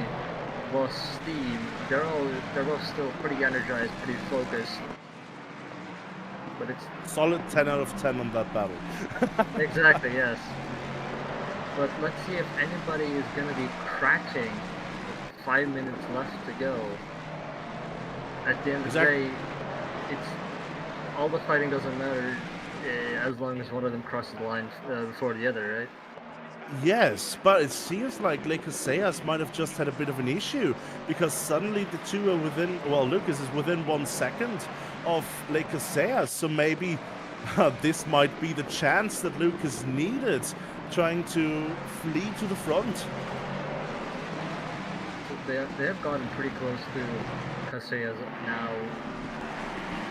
lost steam. They're both still pretty energized, pretty focused. But it's solid 10 out of 10 on that battle. Exactly, yes. But let's see if anybody is going to be cracking 5 minutes left to go. At the end of the day, it's all the fighting doesn't matter as long as one of them crosses the line before the other, right? Yes, but it seems like Le Casillas might have just had a bit of an issue, because suddenly the two are within, well, Lucas is within 1 second of Le Casillas, so maybe this might be the chance that Lucas needed, trying to flee to the front. They have gotten pretty close to Casillas now.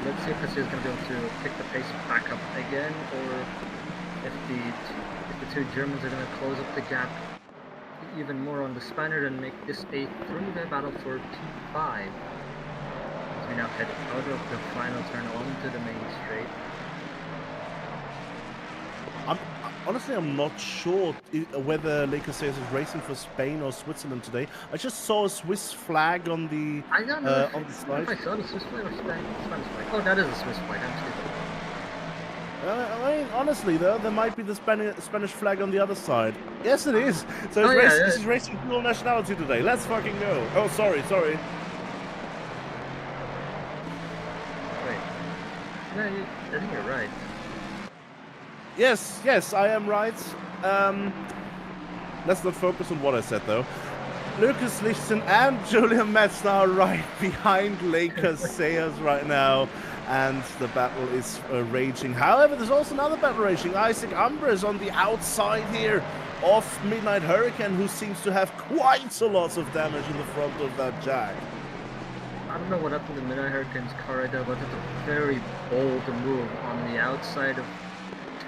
Let's see if Casillas is going to be able to pick the pace back up again, or if the two Germans are going to close up the gap even more on the Spaniard and make this a three-way battle for P5. As we now head out of the final turn onto the main straight. Honestly, I'm not sure whether Le Casillas is racing for Spain or Switzerland today. I just saw a Swiss flag on the I don't know on the slide. if I saw the Swiss flag or Spanish flag. Oh, that is a Swiss flag. I'm stupid. I mean, honestly, though, there might be the Spanish flag on the other side. Yes, it is. So he's racing dual nationality today. Let's fucking go. Oh, sorry. Wait. No, I think you're right. Yes, I am right. Let's not focus on what I said, though. Lucas Lichten and Julian Metzler are right behind Le Casillas right now, and the battle is raging. However, there's also another battle raging. Isaac Umbra is on the outside here of Midnight Hurricane, who seems to have quite a lot of damage in the front of that Jag. I don't know what happened to Midnight Hurricane's car right there, but it's a very bold move on the outside of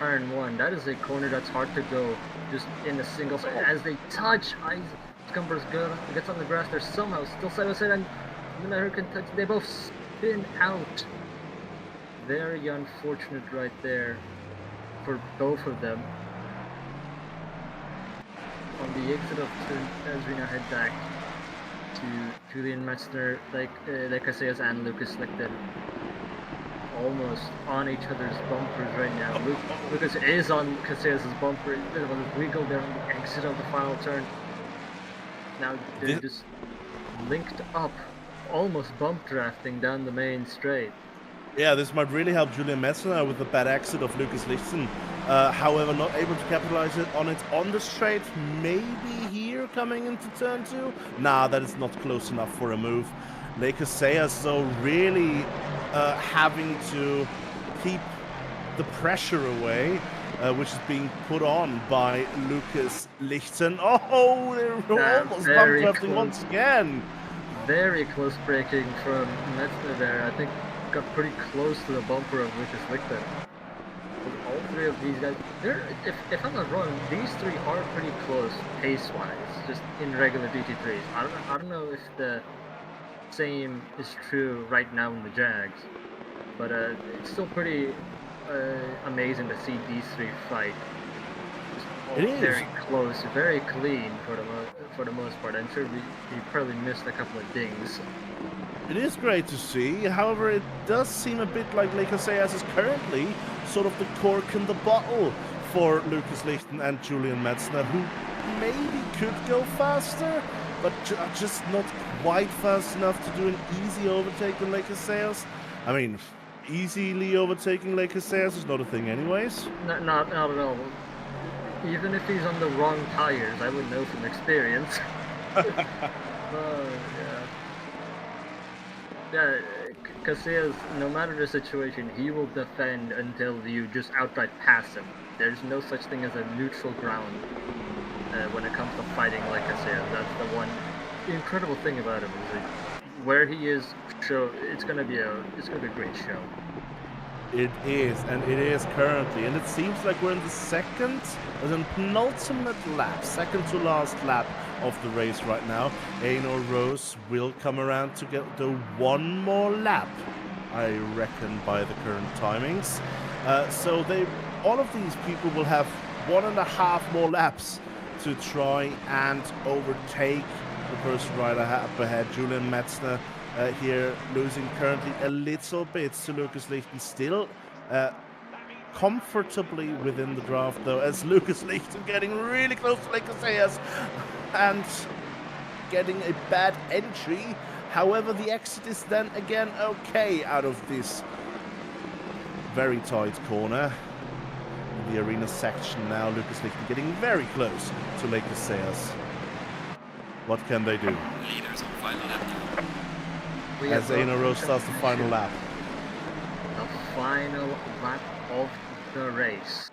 turn 1. That is a corner that's hard to go just in a single side. As they touch, Isaac Umbra's good. Gets on the grass. They're somehow still side by side, and Midnight Hurricane touch. They both spin out. Very unfortunate right there for both of them. On the exit of turn, as we now head back to Julian Metzler, Le Casillas and Lucas Lichten, almost on each other's bumpers right now. Lucas is on Casillas' bumper. A bit of a wiggle there on the exit of the final turn. Now they're just linked up, almost bump drafting down the main straight. Yeah, this might really help Julian Metzler with the bad exit of Lucas Lichten. However, not able to capitalize on it on the straight. Maybe here coming into turn 2. Nah, that is not close enough for a move. Le Casillas, though, really having to keep the pressure away, which is being put on by Lucas Lichten. Oh, they're almost bump drafting once again. very close braking from Metzner there. I think got pretty close to the bumper of Lucas Lichten. All three of these guys, if I'm not wrong, these three are pretty close pace-wise, just in regular GT3s. I don't know if the same is true right now in the Jags, but it's still pretty amazing to see these three fight. It is very close, very clean for the most part. I'm sure we probably missed a couple of dings. It is great to see. However, it does seem a bit like Leicasseas is currently sort of the cork in the bottle for Lucas Lichten and Julian Metzner, who maybe could go faster, but just not quite fast enough to do an easy overtake on Leicasseas. I mean, easily overtaking Leicasseas is not a thing anyways. Not at all. Even if he's on the wrong tires, I would know from experience. Oh, yeah, Casillas, no matter the situation, he will defend until you just outright pass him. There's no such thing as a neutral ground when it comes to fighting like Casillas. That's the one incredible thing about him. Is that where he is, it's gonna be a great show. It is, and it is currently, and it seems like we're in the penultimate lap, second to last lap of the race right now. Einar Rose will come around to get the one more lap, I reckon, by the current timings. So all of these people will have 1.5 more laps to try and overtake the person right up ahead, Julian Metzner. Here losing currently a little bit to Lucas Lichten, still comfortably within the draft though, as Lucas Lichten getting really close to Leicasseas and getting a bad entry. However, the exit is then again okay out of this very tight corner. In the arena section now, Lucas Lichten getting very close to Leicasseas. What can they do? Leaders on final lap. As Einar Rose starts the final lap. The final lap of the race.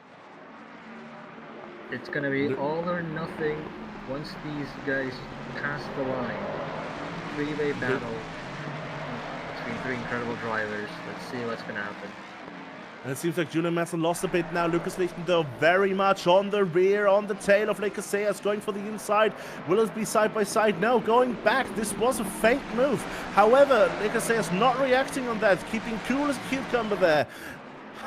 It's gonna be all or nothing once these guys pass the line. Three-way battle between three incredible drivers. Let's see what's gonna happen. And it seems like Julian Metzner lost a bit now. Lucas Lichten, though, very much on the rear, on the tail of Leicasseas, going for the inside. Will it be side by side? No, going back. This was a fake move. However, Leicasseas not reacting on that, keeping cool as a cucumber there.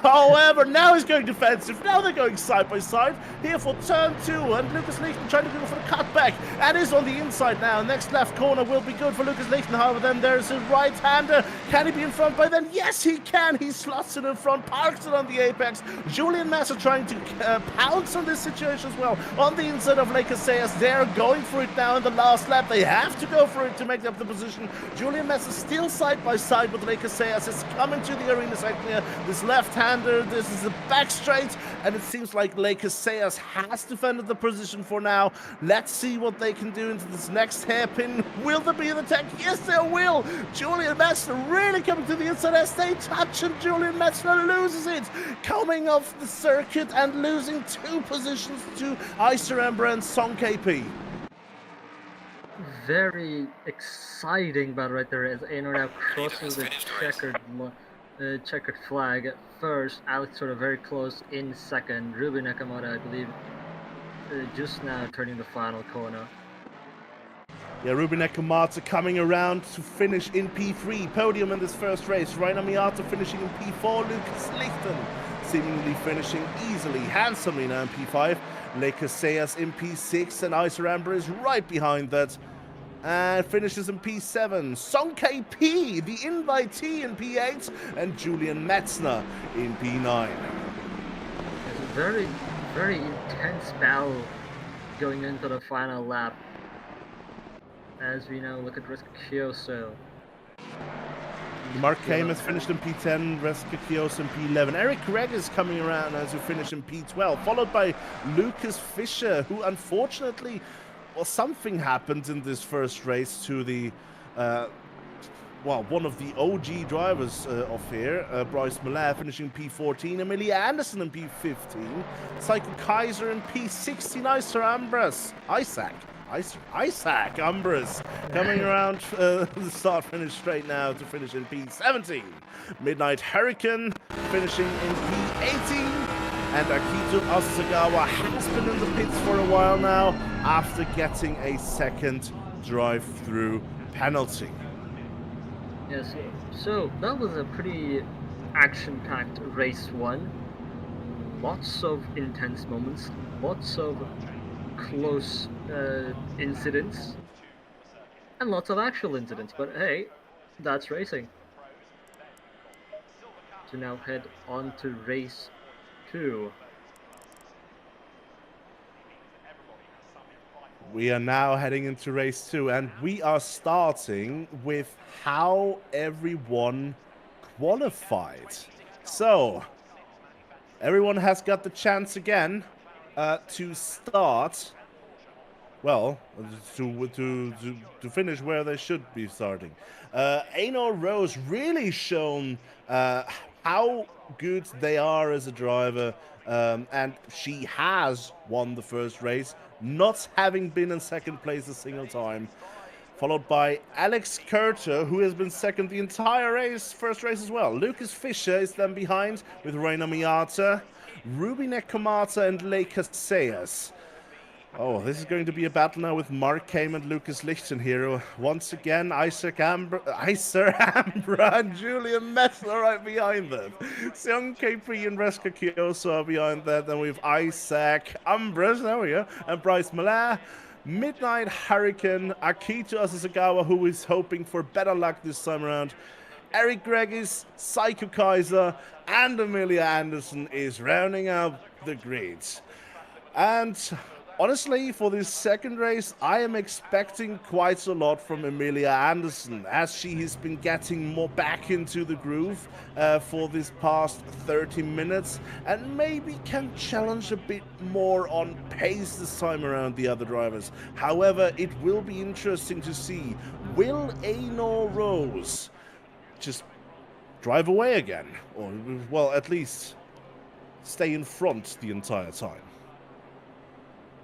However, now he's going defensive. Now they're going side by side here for turn 2, and Lucas Lichten trying to go for the cutback, and is on the inside now. Next left corner will be good for Lucas Lichten. However, then there's a right-hander. Can he be in front by then? Yes, he can. He slots it in front, parks it on the apex. Julian Metzner trying to pounce on this situation as well. On the inside of Leicasseas, they're going for it now in the last lap. They have to go for it to make up the position. Julian Metzner still side by side with Leicasseas. It's coming to the arena section here. This left-hander, this is a back straight, and it seems like Leicasseas has defended the position for now. Let's see what they can do into this next hairpin. Will there be an attack? Yes, there will. Julian Metzner really coming to the inside as they touch, and Julian Metzner loses it, coming off the circuit and losing 2 positions to Iceramber and Song KP. Very exciting battle right there as Einar now crosses the checkered flag at first. Alex sort of very close in second. Ruben Nakamura, I believe, just now turning the final corner. Yeah, Ruben Nakamura coming around to finish in P3. Podium in this first race. Rainer Miata finishing in P4. Lucas Lichten seemingly finishing easily, handsomely now in P5. Leicasseas in P6, and Iceramber is right behind that. And finishes in P7. Song KP, the invitee, in P8, and Julian Metzner in P9. It's a very, very intense battle going into the final lap. As we now look at Risk Kyoso. Mark Kame has finished in P10, Reska Kios in P11. Eric Gregg is coming around as we finish in P12, followed by Lucas Fischer, who unfortunately, well, something happened in this first race to the, one of the OG drivers of here, Bryce Millar finishing P14, Amelia Anderson in P15, Psycho Kaiser in P16, Isaac Isaac Umbras coming around the start finish straight now to finish in P17. Midnight Hurricane finishing in P18. And Akito Asagawa has been in the pits for a while now after getting a second drive-through penalty. Yes, so that was a pretty action-packed race one. Lots of intense moments, lots of close incidents, and lots of actual incidents. But hey, that's racing. To now head on to race 2. We are now heading into race 2, and we are starting with how everyone qualified. So, everyone has got the chance again to start. Well, to finish where they should be starting. Anor Rose really shown how good they are as a driver, and she has won the first race, not having been in second place a single time. Followed by Alex Kurter, who has been second the entire race, first race as well. Lucas Fischer is then behind with Reina Miata, Ruby Nekomata, and Leica Sayas. Oh, this is going to be a battle now with Mark Kame and Lucas Lichtenhero. Once again, Iser Ambra and Julian Messler right behind them. Seung KP and Reska Kyoso are behind that. Then we have Isaac Ambras, there we go, and Bryce Mallah. Midnight Hurricane, Akito Asagawa, who is hoping for better luck this time around. Eric Gregis, Psycho Kaiser, and Amelia Anderson is rounding out the grids. And honestly, for this second race, I am expecting quite a lot from Amelia Anderson, as she has been getting more back into the groove for this past 30 minutes, and maybe can challenge a bit more on pace this time around the other drivers. However, it will be interesting to see, will Anor Rose just drive away again? Or, well, at least stay in front the entire time?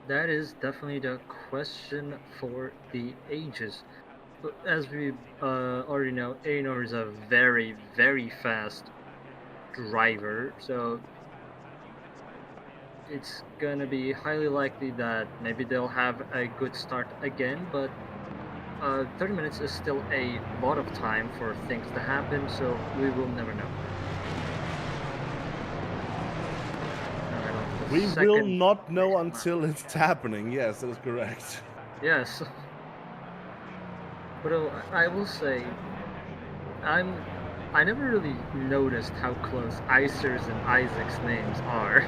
That is definitely the question for the ages. But as we already know, Anor is a very, very fast driver, so it's gonna be highly likely that maybe they'll have a good start again, but 30 minutes is still a lot of time for things to happen, so we will never know. We will not know until it's happening. Yes, that is correct. Yes. But I will say, I never really noticed how close Iser's and Isaac's names are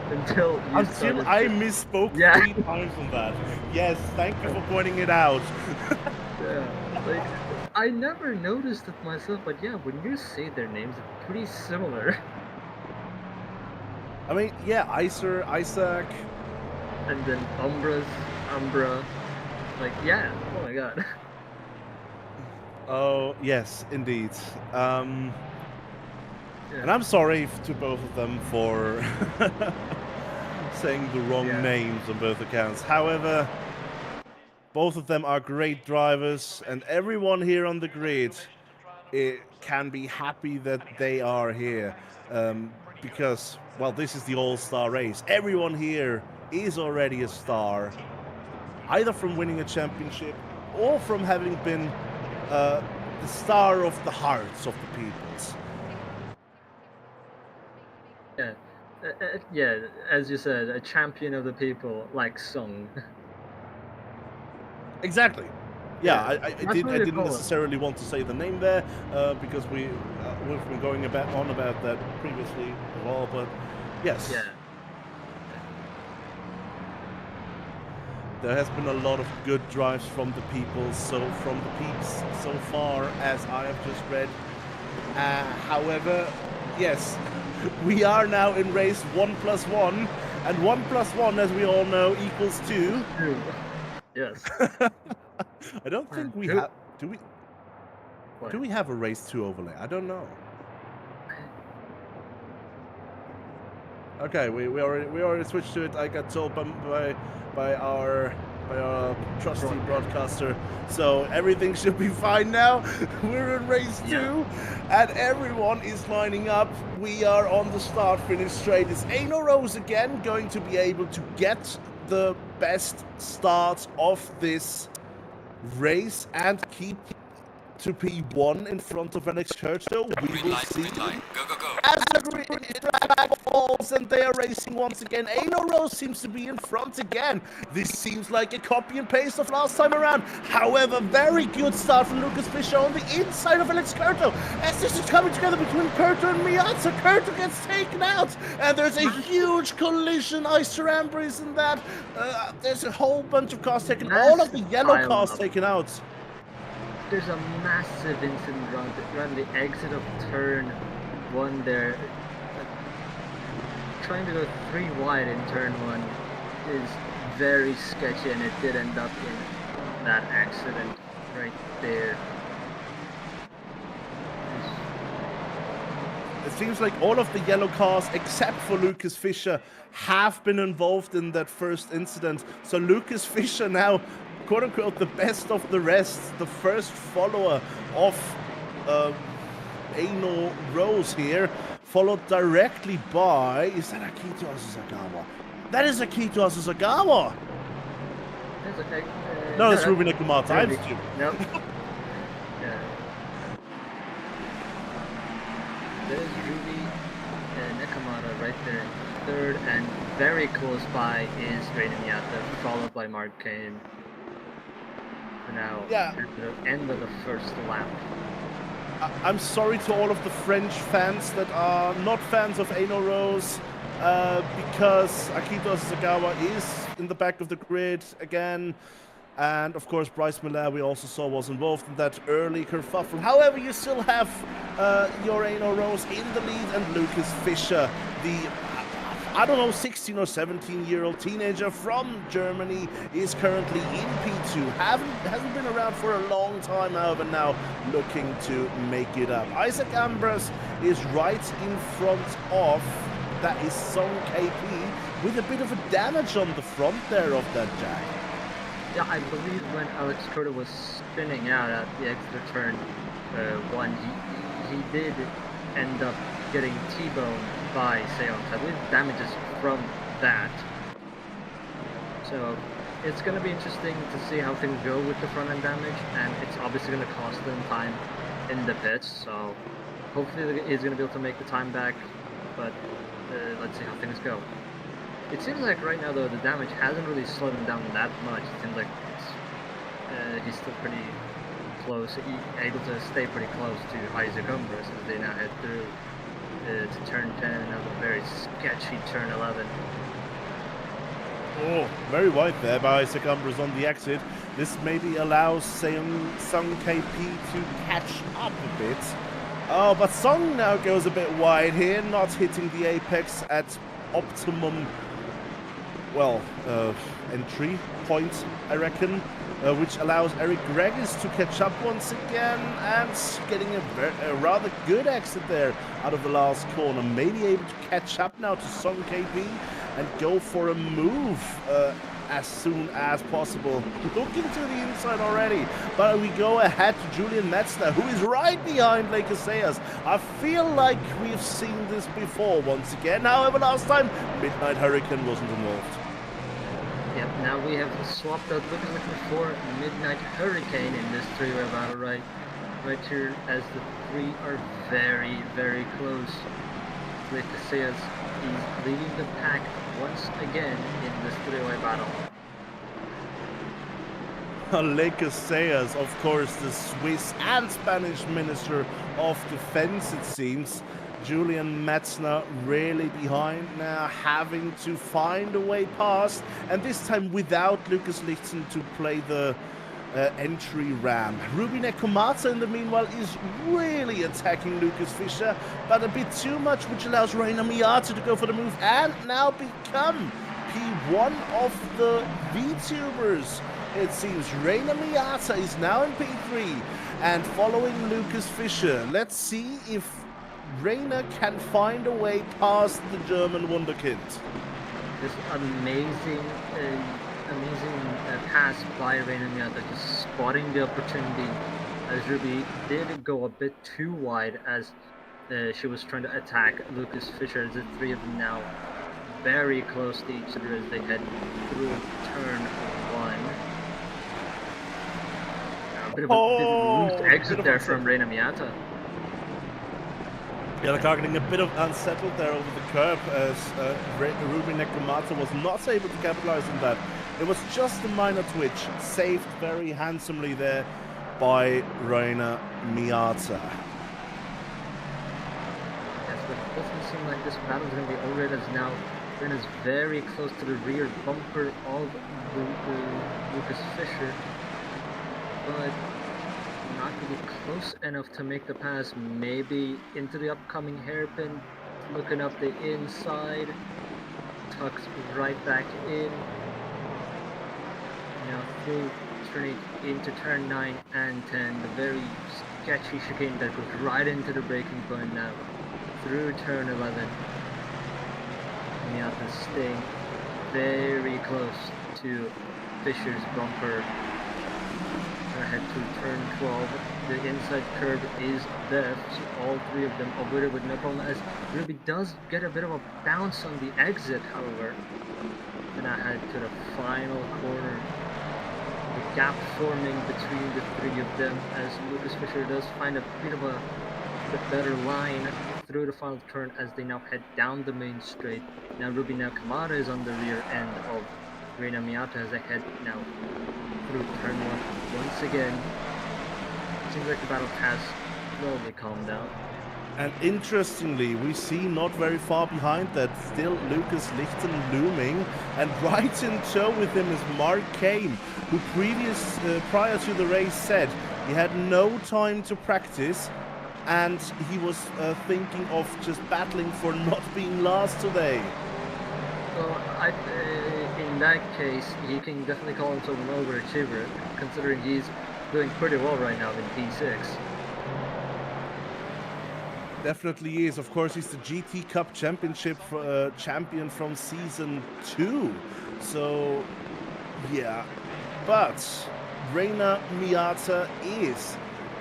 until I misspoke 3 times on that. Yes, thank you for pointing it out. Yeah, like I never noticed it myself, but yeah, when you say their names, it's pretty similar. I mean, yeah, Iser, Isaac. And then Umbra. Like, yeah, oh my god. Oh, yes, indeed. And I'm sorry to both of them for saying the wrong names on both accounts. However, both of them are great drivers, and everyone here on the grid can be happy that they are here. Because, well, this is the all-star race. Everyone here is already a star, either from winning a championship or from having been the star of the hearts of the peoples. Yeah, as you said, a champion of the people, like Song. Exactly. Yeah, I didn't necessarily want to say the name there because we've been going on about that previously as well, but yes. Yeah. There has been a lot of good drives from the peeps so far, as I have just read. However, yes, we are now in race 1+1, and 1+1, as we all know, equals 2. Yes. I don't think we have. Do we? What? Do we have a race 2 overlay? I don't know. Okay, we already switched to it. I got told by by our trusty broadcaster. So everything should be fine now. We're in race 2, and everyone is lining up. We are on the start-finish straight. Is Aino Rose again going to be able to get the best start of this race and keep to P1 in front of Alex Churchill? We Green will light, see. green light. Go, go, go. As the green flag falls and they are racing once again, Aino Rose seems to be in front again. This seems like a copy and paste of last time around. However, very good start from Lucas Fischer on the inside of Alex Curto. As this is coming together between Curto and Miazza, Curto gets taken out, and there's a huge collision. Icer Amber is in that. There's a whole bunch of cars taken. All of the yellow cars taken out. There's a massive incident around the exit of turn 1 there. Trying to go 3 wide in turn 1 is very sketchy, and it did end up in that accident right there. It seems like all of the yellow cars, except for Lucas Fischer, have been involved in that first incident. So Lucas Fischer now, quote-unquote, the best of the rest, the first follower of Aino Rose here, followed directly by... Is that Akito Asuzagawa? That is Akito Asuzagawa! No, that's Ruben Nekumata. I'm stupid. Nope. Yeah. There's Ruby and Nekamata right there in third, and very close by is Reina Miata, followed by Mark Kane. Now, at the end of the first lap. I'm sorry to all of the French fans that are not fans of Aino Rose, because Akito Asuzagawa is in the back of the grid again. And of course, Bryce Miller, we also saw, was involved in that early kerfuffle. However, you still have your Aino Rose in the lead, and Lucas Fischer, the, I don't know, 16 or 17-year-old teenager from Germany, is currently in P2. Hasn't been around for a long time, however, now looking to make it up. Isaac Ambrose is right in front of, that is Song KP, with a bit of a damage on the front there of that Jag. Yeah, I believe when Alex Curto was spinning out at the exit turn 1, he did end up getting T-boned by Seance. I believe damages from that. So it's going to be interesting to see how things go with the front end damage, and it's obviously going to cost them time in the pits. So hopefully he's going to be able to make the time back, but let's see how things go. It seems like right now, though, the damage hasn't really slowed him down that much. It seems like he's still pretty close, able to stay pretty close to Isaac Umbras as they now head through to turn 10 and another very sketchy turn 11. Oh, very wide there by Isaac Umbras on the exit. This maybe allows Sung KP to catch up a bit. Oh, but Sung now goes a bit wide here, not hitting the apex at optimum, well, entry point, I reckon, which allows Eric Gregis to catch up once again, and getting a rather good exit there out of the last corner. Maybe able to catch up now to Song KP and go for a move as soon as possible. Looking to the inside already, but we go ahead to Julian Metzner, who is right behind Lake Sayers. I feel like we've seen this before once again. However, last time, Midnight Hurricane wasn't involved. Yep, now we have swapped out looking for Midnight Hurricane in this three-way battle right here, as the three are very, very close. Lake Sayers is leading the pack once again in this three-way battle. Lake Sayers, of course, the Swiss and Spanish Minister of Defense, it seems. Julian Metzner really behind now, having to find a way past, and this time without Lucas Lichten to play the entry ramp. Ruby Nekomata, in the meanwhile, is really attacking Lucas Fischer, but a bit too much, which allows Reina Miata to go for the move and now become P1 of the VTubers. It seems Reina Miata is now in P3 and following Lucas Fischer. Let's see if Reina can find a way past the German wunderkind. This amazing amazing pass by Reina Miata, just spotting the opportunity as Ruby did go a bit too wide as she was trying to attack Lucas Fisher. The three of them now very close to each other as they head through turn 1. A bit of a loose exit there from Reina Miata. Yeah, the car getting a bit of unsettled there over the curb as Ruby Nekomata was not able to capitalize on that. It was just a minor twitch, saved very handsomely there by Reina Miata. Yes, but it doesn't seem like this battle is going to be over as now Reina's very close to the rear bumper of Lucas Fisher, but not really close enough to make the pass. Maybe into the upcoming hairpin, looking up the inside, tucks right back in. Now through turning into turn 9 and 10, the very sketchy chicane that goes right into the braking point now. Through turn 11, Miata staying very close to Fisher's bumper. Ahead to turn 12. The inside curve is left. All three of them avoided with no problem as Ruby does get a bit of a bounce on the exit, however. Then ahead to the final corner. The gap forming between the three of them as Lucas Fisher does find a bit of a better line through the final turn as they now head down the main straight. Now Ruby Nekomata is on the rear end of Reina Miata as they head now through turn 1 once again. Seems like the battle has slowly calmed down. And interestingly, we see not very far behind that still Lucas Lichten looming, and right in tow with him is Mark Kane, who prior to the race said he had no time to practice and he was thinking of just battling for not being last today. Well, in that case, he can definitely call himself an overachiever, considering he's doing pretty well right now in P6. Definitely is. Of course, he's the GT Cup Championship champion from Season 2. So, yeah. But Reina Miata is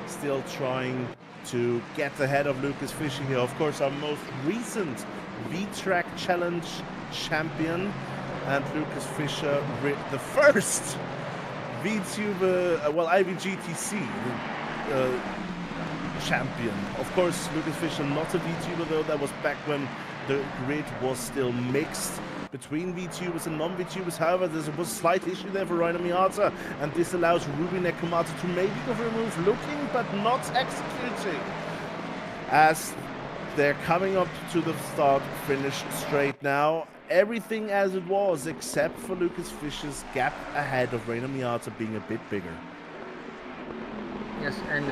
still trying to get ahead of Lucas Fisher here. Of course, our most recent V-Track Challenge champion, and Lucas Fisher, the first VTuber, well, IVGTC champion. Of course, Lucas Fisher not a VTuber though. That was back when the grid was still mixed between VTubers and non-VTubers. However, there was a slight issue there for Reina Miata, and this allows Ruby Nekomata to maybe go for a move looking but not executing, as they're coming up to the start finish straight now. Everything as it was, except for Lucas Fisher's gap ahead of Reina Miata being a bit bigger. Yes, and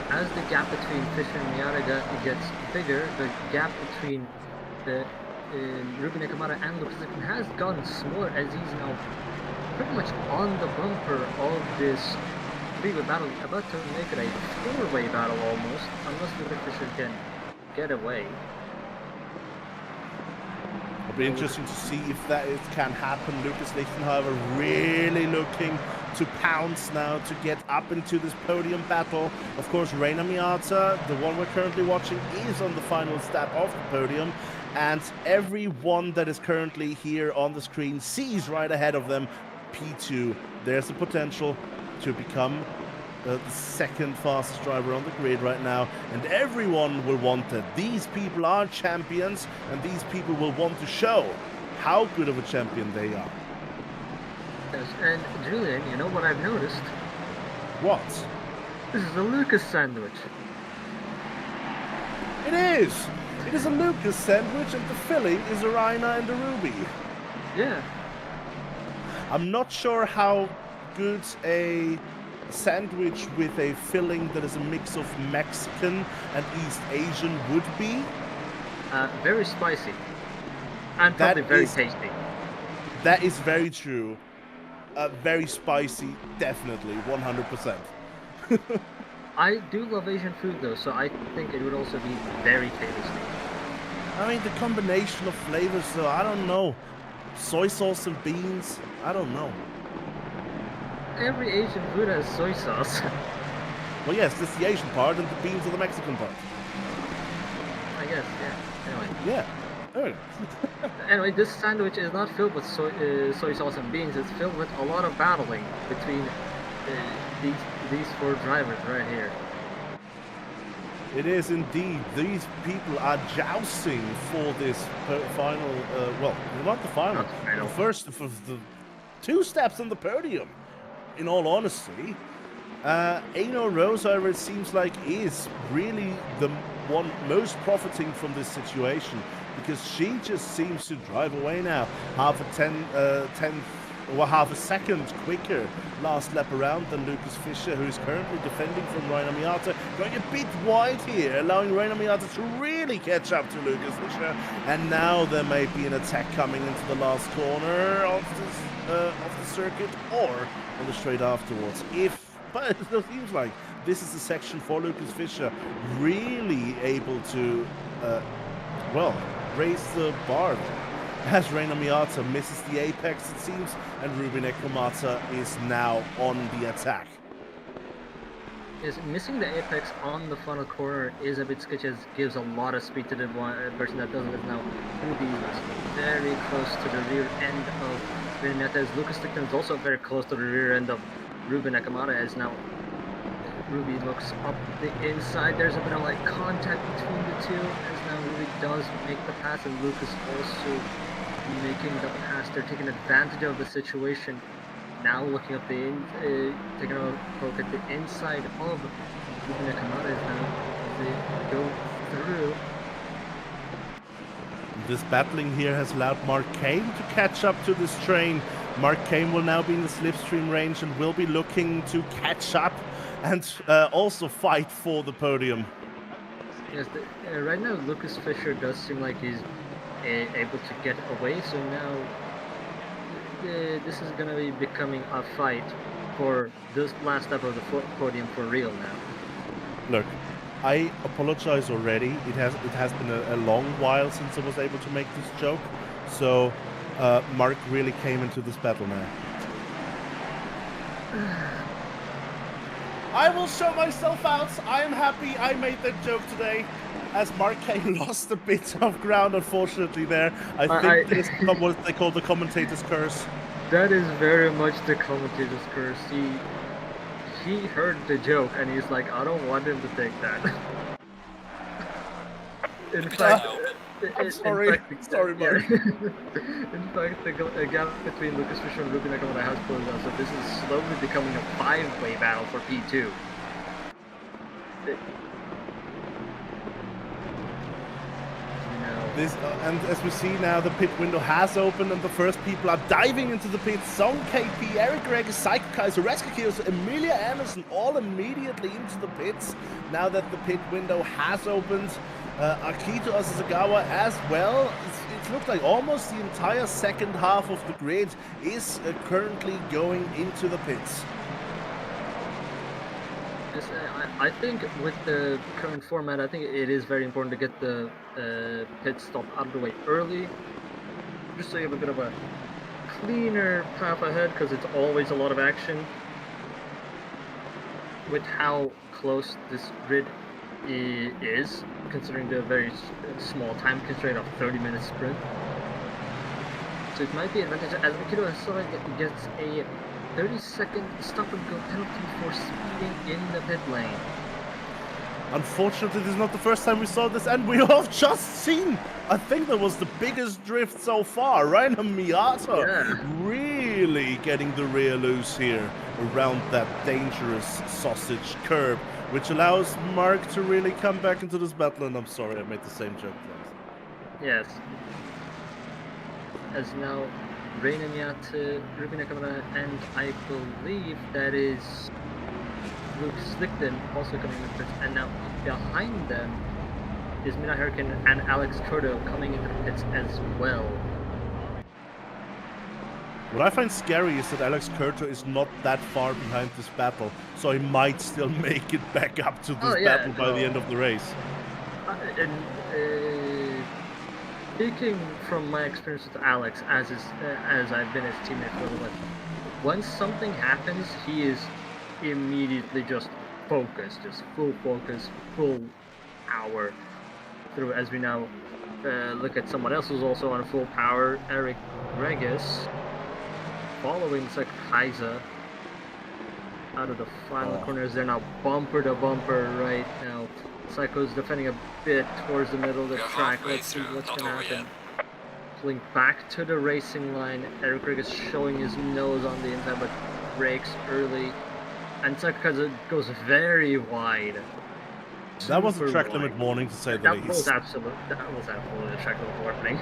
as the gap between Fisher and Miata gets bigger, the gap between the Ruby Nekomata and Lucas Lichten has gotten smaller as he's now pretty much on the bumper of this three-way battle, about to make it a four-way battle almost, unless Lucas Fisher can get away. It'll be interesting to see if that can happen. Lucas Lichten, however, really looking to pounce now to get up into this podium battle. Of course, Reina Miata, the one we're currently watching, is on the final step of the podium, and everyone that is currently here on the screen sees right ahead of them P2. There's the potential to become the second fastest driver on the grid right now, and everyone will want that. These people are champions, and these people will want to show how good of a champion they are. Yes, and Julian, you know what I've noticed? What? This is a Lucas sandwich. It is! It is a Lucas sandwich, and the filling is a Reina and a Ruby. Yeah. I'm not sure how good a sandwich with a filling that is a mix of Mexican and East Asian would be. Very spicy. And probably very tasty. That is very true. Very spicy, definitely, 100%. I do love Asian food though, so I think it would also be very tasty. I mean, the combination of flavors, though, I don't know. Soy sauce and beans, I don't know. every Asian food has soy sauce. Well, yes, this is the Asian part, and the beans are the Mexican part. I guess, yeah. Anyway. Yeah. Oh. Anyway, this sandwich is not filled with soy sauce and beans. It's filled with a lot of battling between these four drivers right here. It is indeed. These people are jousting for this final. Well, not the final. Not the final. The first, for the 2 steps on the podium. In all honesty, Aino Rose, however, it seems like is really the one most profiting from this situation, because she just seems to drive away now, half a second quicker last lap around than Lucas Fischer, who is currently defending from Reiner Miata, going a bit wide here, allowing Reiner Miata to really catch up to Lucas Fischer. And now there may be an attack coming into the last corner of the circuit, or on the straight afterwards. But it seems like this is the section for Lucas Fischer, really able to, raise the bar there. As Reiner Miata misses the apex, it seems, and Ruben Ekomata is now on the attack. Yes, missing the apex on the final corner is a bit sketchy, as gives a lot of speed to the person that doesn't it now. Ruby is very close to the rear end of Reiner Miata, as Lucas Lichten is also very close to the rear end of Ruben Ekomata, as now Ruby looks up the inside. There's a bit of like contact between the two, as now Ruby does make the pass, and Lucas also making the pass. They're taking advantage of the situation. Now looking up taking a look at the inside of Ruben Ekomata now as they go through. This battling here has allowed Mark Kane to catch up to this train. Mark Kane will now be in the slipstream range and will be looking to catch up and also fight for the podium. Yes, right now Lucas Fischer does seem like he's able to get away, so now this is going to be becoming a fight for this last step of the podium for real now. Look, I apologize already. It has been a long while since I was able to make this joke, so Mark really came into this battle now. I will show myself out. I am happy I made that joke today, as Mark Kane lost a bit of ground, unfortunately, there. I think this is what they call the commentator's curse. That is very much the commentator's curse. He heard the joke, and he's like, I don't want him to take that. In fact... I'm sorry. Sorry, Mark. In fact, the gap between Lucas Fischer and Ruben Ekomata has closed out, so this is slowly becoming a 5-way battle for P2. And as we see now, the pit window has opened, and the first people are diving into the pits. Song KP, Eric Gregor, Psycho Kaiser, Rescue Kios, Emilia Anderson, all immediately into the pits now that the pit window has opened. Akito Asasagawa as well. It looked like almost the entire second half of the grid is currently going into the pits. Yes, I think with the current format, I think it is very important to get the pit stop out of the way early, just so you have a bit of a cleaner path ahead, because it's always a lot of action with how close this grid is, considering the very small time constraint of 30-minute sprint. So it might be advantageous, as Akito Asasagawa gets a 30-second stop-and-go penalty for speeding in the pit lane. Unfortunately, this is not the first time we saw this, and we have just seen, I think that was the biggest drift so far. Reiner Miata really getting the rear loose here around that dangerous sausage curb, which allows Mark to really come back into this battle, and I'm sorry I made the same joke twice. Yes. As now Reiner Miata, Ruben Ekomata, and I believe that is Lucas Lichten also coming in the pits, and now behind them is Mina Hurricane and Alex Curto coming into the pits as well. What I find scary is that Alex Curto is not that far behind this battle, so he might still make it back up to this battle by the end of the race. Speaking from my experience with Alex, as I've been his teammate for a little bit, once something happens, he is immediately just focused, just full focus, full power through. As we now look at someone else who's also on full power, Eric Regis, following tracc out of the final corners. They're now bumper to bumper right now. Psycho's defending a bit towards the middle of the track. Let's see what's going to happen. Pulling back to the racing line. Eric Regis showing his nose on the inside, but brakes early. And Psycho goes very wide. That was a track limit warning, to say the least. That was absolutely a track limit warning.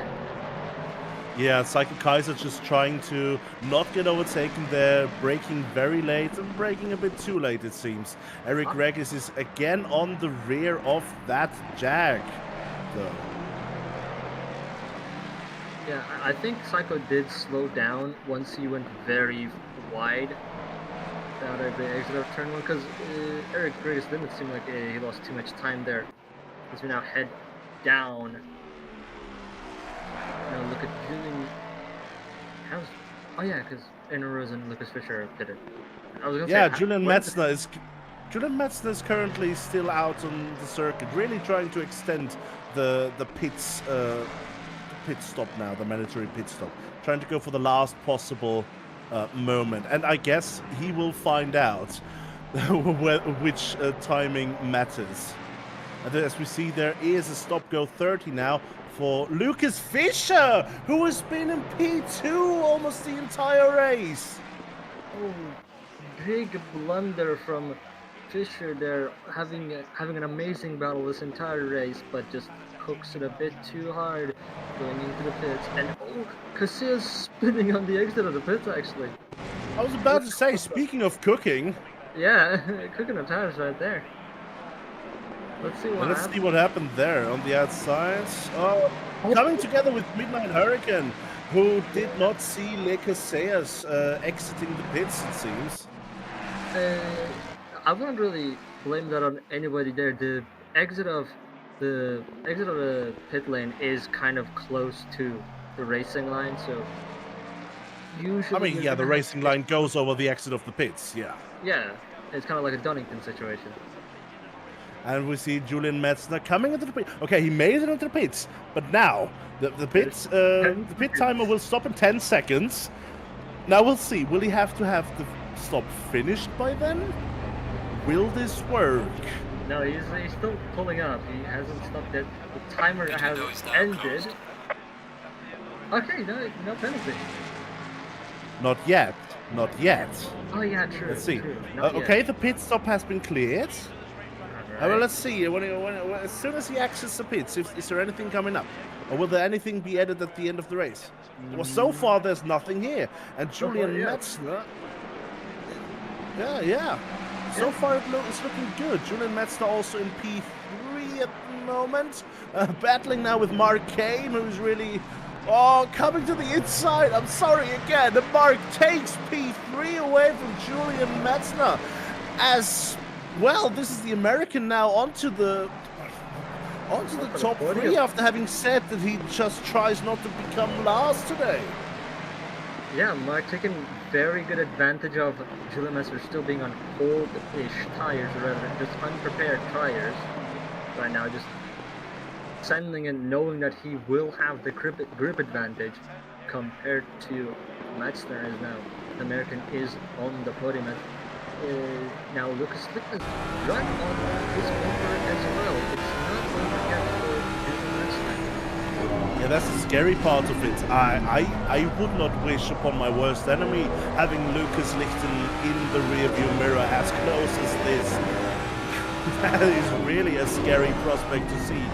Yeah, Psycho Kaiser just trying to not get overtaken there, braking very late and braking a bit too late, it seems. Eric Regis is again on the rear of that Jag, though. Yeah, I think Psycho did slow down once he went very wide out of the exit of turn 1, because Eric Regis didn't seem like he lost too much time there. As we now head down. Now look at Julian. Oh yeah, because Anna Rose and Lucas Fischer did it. I was gonna say, Julian Metzner is currently still out on the circuit, really trying to extend the pit stop now, the mandatory pit stop, trying to go for the last possible moment, and I guess he will find out which timing matters. And as we see, there is a stop-go 30 now for Lucas Fischer, who has been in P2 almost the entire race. Oh, big blunder from Fischer there, having an amazing battle this entire race, but just hooks it a bit too hard going into the pits. And Casillas spinning on the exit of the pits, actually. I was about to say, speaking of cooking. Yeah, cooking the tires right there. Let's see what happened there on the outside. Coming together with Midnight Hurricane, who did not see Le Casillas exiting the pits, it seems. I wouldn't really blame that on anybody there. The exit of the pit lane is kind of close to the racing line, so usually. The racing line goes over the exit of the pits. Yeah. Yeah, it's kind of like a Donington situation. And we see Julian Metzner coming into the pit. Okay, he made it into the pits, but now the pit timer will stop in 10 seconds. Now we'll see. Will he have to have the stop finished by then? Will this work? No, he's still pulling up. He hasn't stopped yet. The timer has ended. Okay, no penalty. Not yet. Not yet. Oh yeah, true. Let's see. True. Okay, the pit stop has been cleared. Right. Well, let's see. As soon as he exits the pits, is there anything coming up? Or will there anything be added at the end of the race? Well, so far there's nothing here. And Julian Metzner... Yeah. So far it's looking good. Julian Metzner also in P3 at the moment. Battling now with Mark Kane, who's really... coming to the inside. I'm sorry again. The Mark takes P3 away from Julian Metzner. As... Well, this is the American now onto the top 3 after having said that he just tries not to become last today. Yeah, Mark taking very good advantage of Julian Metzner still being on old-ish tires rather than just unprepared tires. Right now, just sending and knowing that he will have the grip advantage compared to Metzner as now. The American is on the podium. Now Lucas Lippman's run on his over as well. It's not over yet for Julian Metzner. Yeah, that's the scary part of it. I would not wish upon my worst enemy having Lucas Lichten in the rearview mirror as close as this. That is really a scary prospect to see.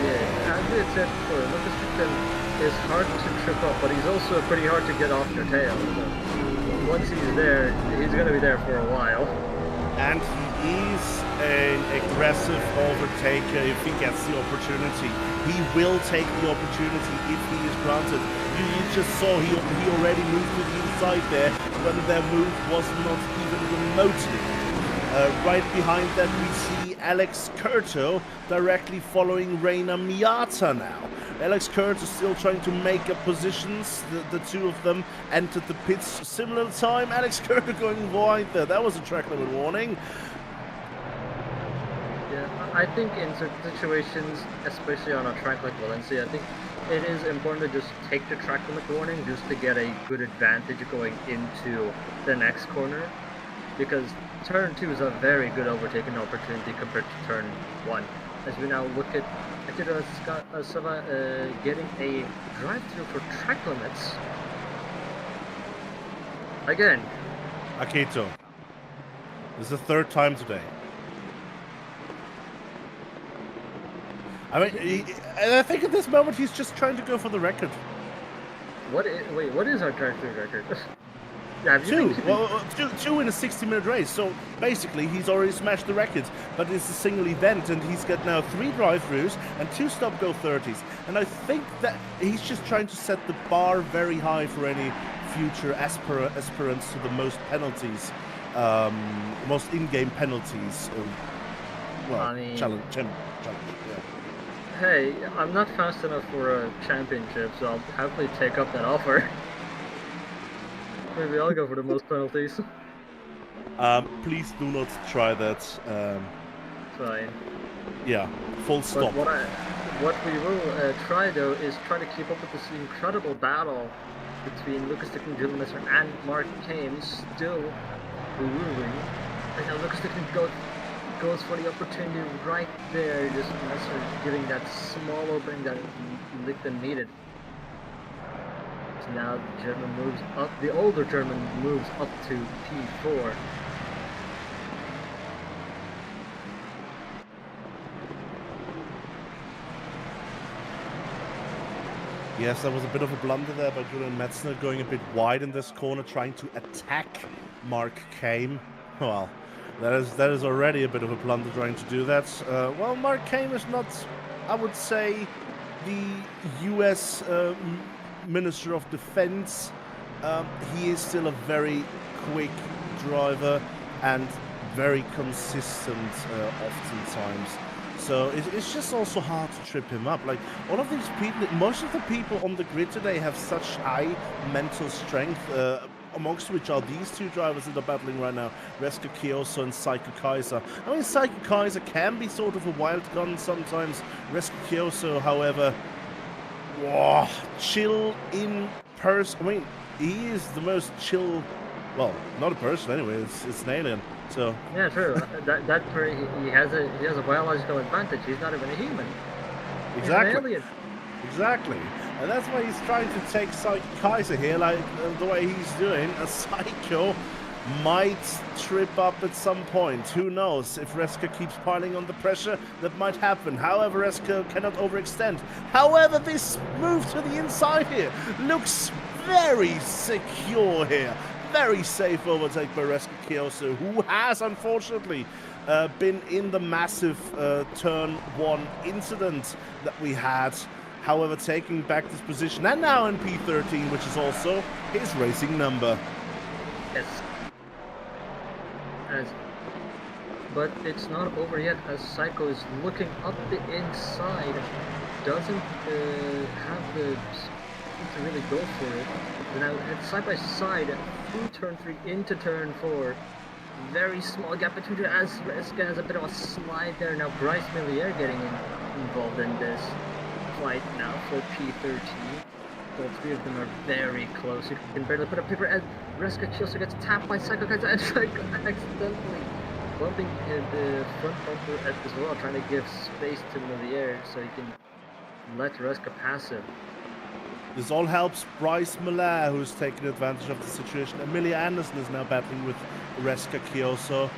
Yeah, as I said before, Lucas Lichten is hard to trip up, but he's also pretty hard to get off your tail. So once he's there, he's going to be there for a while. And he is an aggressive overtaker if he gets the opportunity. He will take the opportunity if he is granted. You just saw he already moved to the inside there when their move was not even remotely. Right behind that we see Alex Curto directly following Reina Miata now. Alex Kurtz is still trying to make up positions. The two of them entered the pits similar time. Alex Kurtz going wide there. That was a track limit warning. Yeah, I think in certain situations, especially on a track like Valencia, I think it is important to just take the track limit warning just to get a good advantage going into the next corner, because turn 2 is a very good overtaking opportunity compared to turn 1. As we now look at Sava getting a drive-through for track limits. Again. Assetto. This is the third time today. I mean, and I think at this moment he's just trying to go for the record. What is our drive-through record? Two in a 60-minute race. So basically, he's already smashed the records. But it's a single event, and he's got now 3 drive-throughs and 2 stop-go 30s. And I think that he's just trying to set the bar very high for any future aspirants to the most penalties, most in-game penalties. Challenge. Yeah. Hey, I'm not fast enough for a championship, so I'll happily take up that offer. Maybe I'll go for the most penalties. Please do not try that. Fine. Yeah, full stop. But what we will try though is try to keep up with this incredible battle between Lucas Dickman, Julian Messer, and Mark Kame, still ruling. And now Lucas Dickman goes for the opportunity right there, just Messer giving that small opening that Lichten needed. So now the German moves up, the older German moves up to P4. Yes, that was a bit of a blunder there by Julian Metzner, going a bit wide in this corner, trying to attack Mark Kame. Well, that is already a bit of a blunder trying to do that. Well, Mark Kame is not, I would say, the U.S. Minister of Defense. He is still a very quick driver and very consistent oftentimes. So it's just also hard to trip him up. Like, all of these people, most of the people on the grid today have such high mental strength, amongst which are these two drivers that are battling right now, Resker Kioso and Psycho Kaiser. I mean, Psycho Kaiser can be sort of a wild gun sometimes. Resker Kioso, however, chill in person. I mean, he is the most chill, well, not a person anyway, it's an alien. So yeah, true. He has a biological advantage. He's not even a human. Exactly. He's an alien. Exactly. And that's why he's trying to take Psycho Kaiser here, like the way he's doing. A Psycho might trip up at some point. Who knows? If Resker keeps piling on the pressure, that might happen. However, Resker cannot overextend. However, this move to the inside here looks very secure here. Very safe overtake by Resker Kioso, who has unfortunately been in the massive turn 1 incident that we had. However, taking back this position, and now in P13, which is also his racing number. Yes. But it's not over yet, as Psycho is looking up the inside. Doesn't have the speed to really go for it. So now it's side by side through turn 3 into turn 4. Very small gap between them, as Resker has a bit of a slide there. Now Bryce Milliere getting involved in this fight now for P13. All 3 of them are very close. You can barely put a paper as Resker Kioso gets tapped by Psycho Kaiser and Psycho accidentally bumping the front bumper as well, trying to give space to Milliere so he can let Resker pass him. This all helps Bryce Milliere, who's taking advantage of the situation. Amelia Anderson is now battling with Resker Kioso.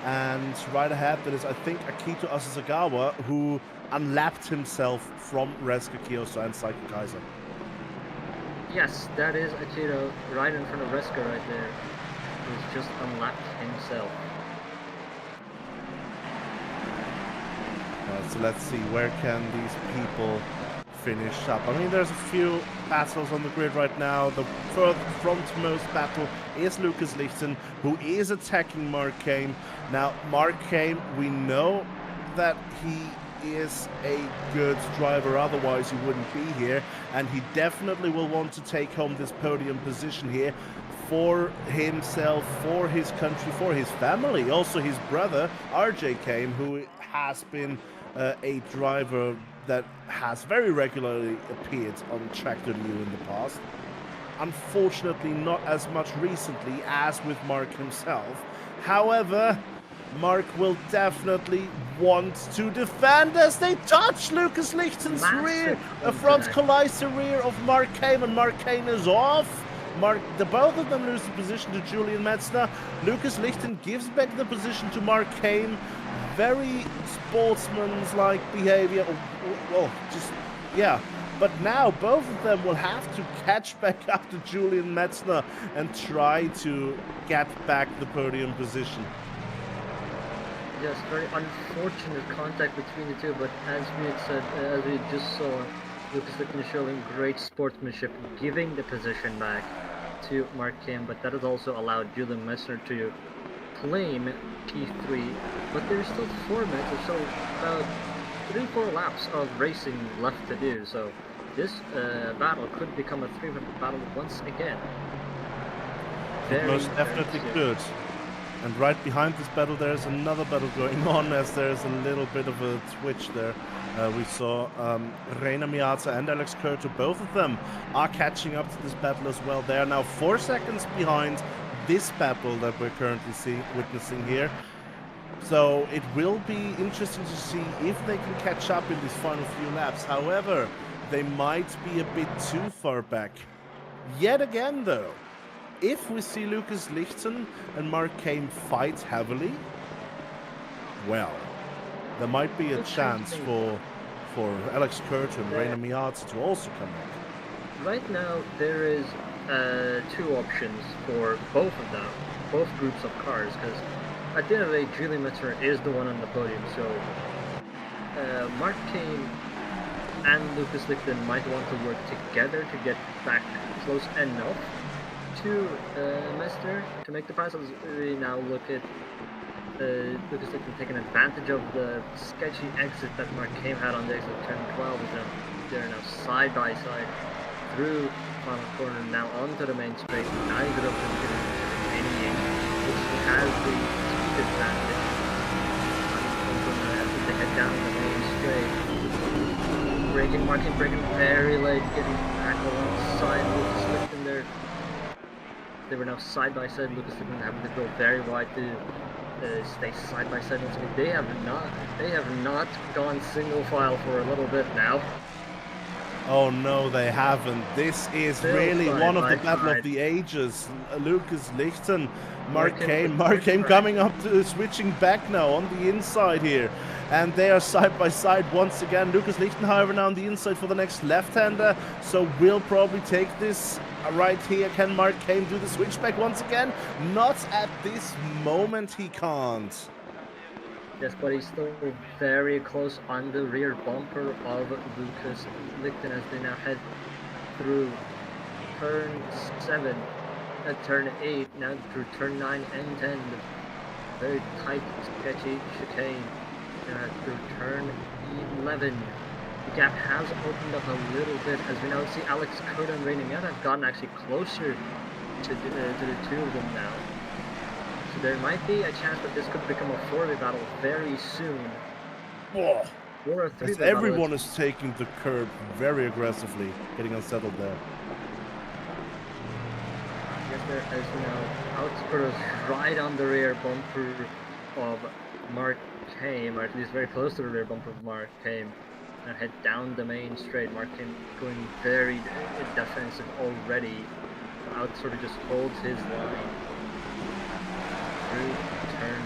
And right ahead, that is, I think, Akito Asasagawa, who unlapped himself from Resker Kioso and Psycho Kaiser. Yes, that is Akito right in front of Resker right there, who's just unlapped himself. So let's see, where can these people finish up? I mean, there's a few battles on the grid right now. The frontmost battle is Lucas Lichten, who is attacking Mark Kame. Now, Mark Kame, we know that he is a good driver, otherwise he wouldn't be here, and he definitely will want to take home this podium position here for himself, for his country, for his family. Also his brother RJ came, who has been a driver that has very regularly appeared on tracc.eu in the past. Unfortunately not as much recently as with Mark himself. However, Mark will definitely want to defend as they touch Lucas Lichten's rear. A front collides the rear of Mark Kane, and Mark Kane is off. Both of them lose the position to Julian Metzner. Lucas Lichten gives back the position to Mark Kane. Very sportsmanlike behavior. Well, just, yeah. But now both of them will have to catch back up to Julian Metzner and try to get back the podium position. Yes, very unfortunate contact between the two, but as we had said, as we just saw, Lucas Lichten showing great sportsmanship, giving the position back to Mark Kim, but that has also allowed Julian Metzner to claim P3, but there's still 4 minutes or so, about 3-4 laps of racing left to do, so this battle could become a 3-minute battle once again. It most definitely could. And right behind this battle, there's another battle going on, as there's a little bit of a twitch there. We saw Reina Miata and Alex Curto, both of them are catching up to this battle as well. They are now 4 seconds behind this battle that we're currently witnessing here. So it will be interesting to see if they can catch up in these final few laps. However, they might be a bit too far back. Yet again, though, if we see Lucas Lichten and Mark Kane fight heavily, well, there might be a chance for Alex Curto and Reina Miata to also come back. Right now, there is 2 options for both of them, both groups of cars, because at the end of the day, Julian Metzner is the one on the podium, so Mark Kane and Lucas Lichten might want to work together to get back close enough to Metzner to make the pass. As we now look at Lucas Lichten taking advantage of the sketchy exit that Mark Kane had on the exit of turn 12. They're now side by side through final corner, now onto the main straight. Neither of them getting any aim, which has the speed advantage. As they head down the main straight, Mark Kane braking very late, getting back alongside Lucas Lichten there. They were now side by side. Lucas Lichten having to go very wide to stay side by side once again. They have not gone single file for a little bit now. Oh no, they haven't. This is Still really one of the battle side. of the ages. Lucas Lichten, Mark Kane coming up to switching back now on the inside here. And they are side by side once again. Lucas Lichten, however, now on the inside for the next left-hander. So will probably take this right here. Can Mark Kane do the switchback once again? Not at this moment, he can't. Yes, but he's still very close on the rear bumper of Lucas Lichten as they now head through turn 7, turn 8, now through turn 9 and 10. The very tight, sketchy chicane. Through turn 11. The gap has opened up a little bit as we now see Alex Curto and Reina Miata have gotten actually closer to the 2 of them now. So there might be a chance that this could become a 4-way battle very soon. Whoa. Or a 3-way battle. Everyone is taking the curb very aggressively, getting unsettled there. Yes, there is now Alex Curto's right on the rear bumper of Mark Kane, or at least very close to the rear bumper of Mark Kane, and head down the main straight. Mark Kane going very defensive already. Out sort of just holds his line through turn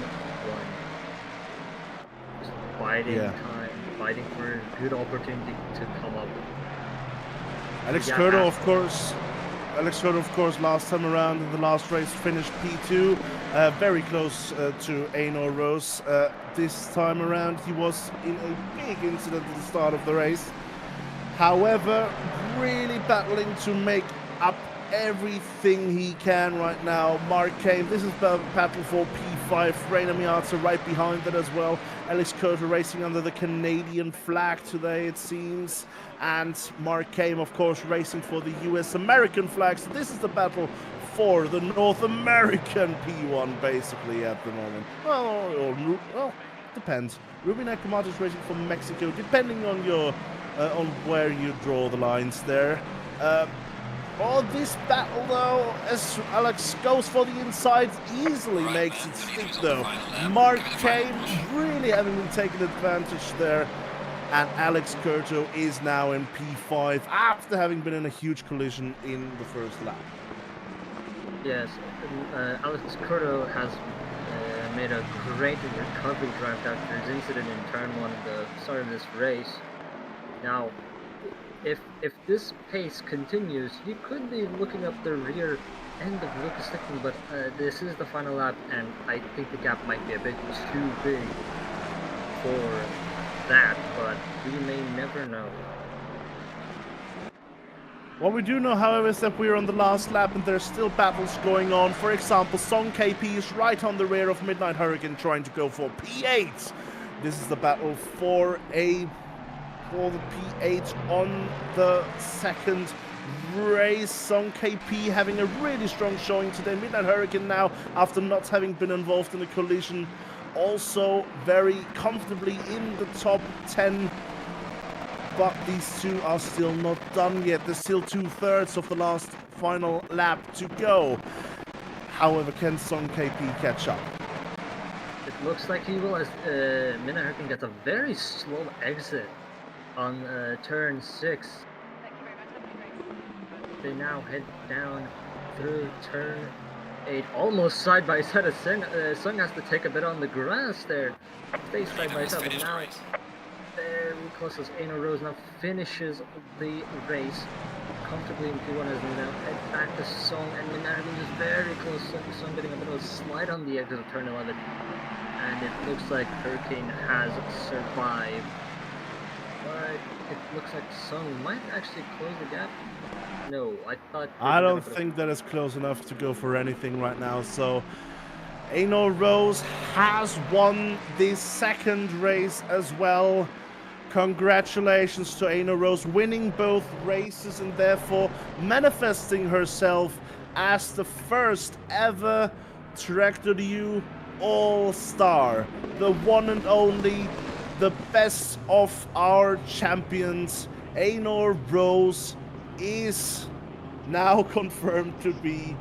1. Just biding time, fighting for a good opportunity to come up. Alex Curto, of course, last time around in the last race finished P2, very close to Einor Rose. This time around he was in a big incident at the start of the race. However, really battling to make up everything he can right now. Mark Kane, this is the battle for P5. Reina Miata right behind it as well. Alex Curter racing under the Canadian flag today, it seems. And Mark Kane, of course, racing for the US American flag. So this is the battle for the North American P1, basically, at the moment. Well, depends. Ruben Akamoto is racing for Mexico, depending on your on where you draw the lines there. This battle, though, as Alex goes for the inside, easily makes it stick, though. Mark Kane really having been taken advantage there. And Alex Curto is now in P5 after having been in a huge collision in the first lap. Yes, Alex Curto has made a great recovery drive after his incident in turn 1 at the start of this race. Now, if this pace continues, you could be looking up the rear end of Lucas Stickman, but this is the final lap, and I think the gap might be a bit too big for that, but we may never know. What we do know, however, is that we're on the last lap and there's still battles going on. For example, Song KP is right on the rear of Midnight Hurricane trying to go for P8. This is the battle for the P8 on the second race. Song KP having a really strong showing today. Midnight Hurricane now, after not having been involved in a collision, also very comfortably in the top 10. But these two are still not done yet. There's still 2/3 of the last final lap to go. However, can Song KP catch up? It looks like he will, as Midnight Hurricane gets a very slow exit on turn 6. They now head down through turn 8, almost side by side. Sung has to take a bit on the grass there. Stays side by side, but now very close as Aino Rose now finishes the race comfortably in P1 as we now head back to Song, and Midnight Hurricane is very close. Song getting a bit of a slide on the exit of turn 11, and it looks like Hurricane has survived. But it looks like Song might actually close the gap. No, I don't think that is close enough to go for anything right now. So Aino Rose has won the second race as well. Congratulations to Aino Rose, winning both races and therefore manifesting herself as the first ever tracc.eu All-Star, the one and only, the best of our champions. Aino Rose is now confirmed to be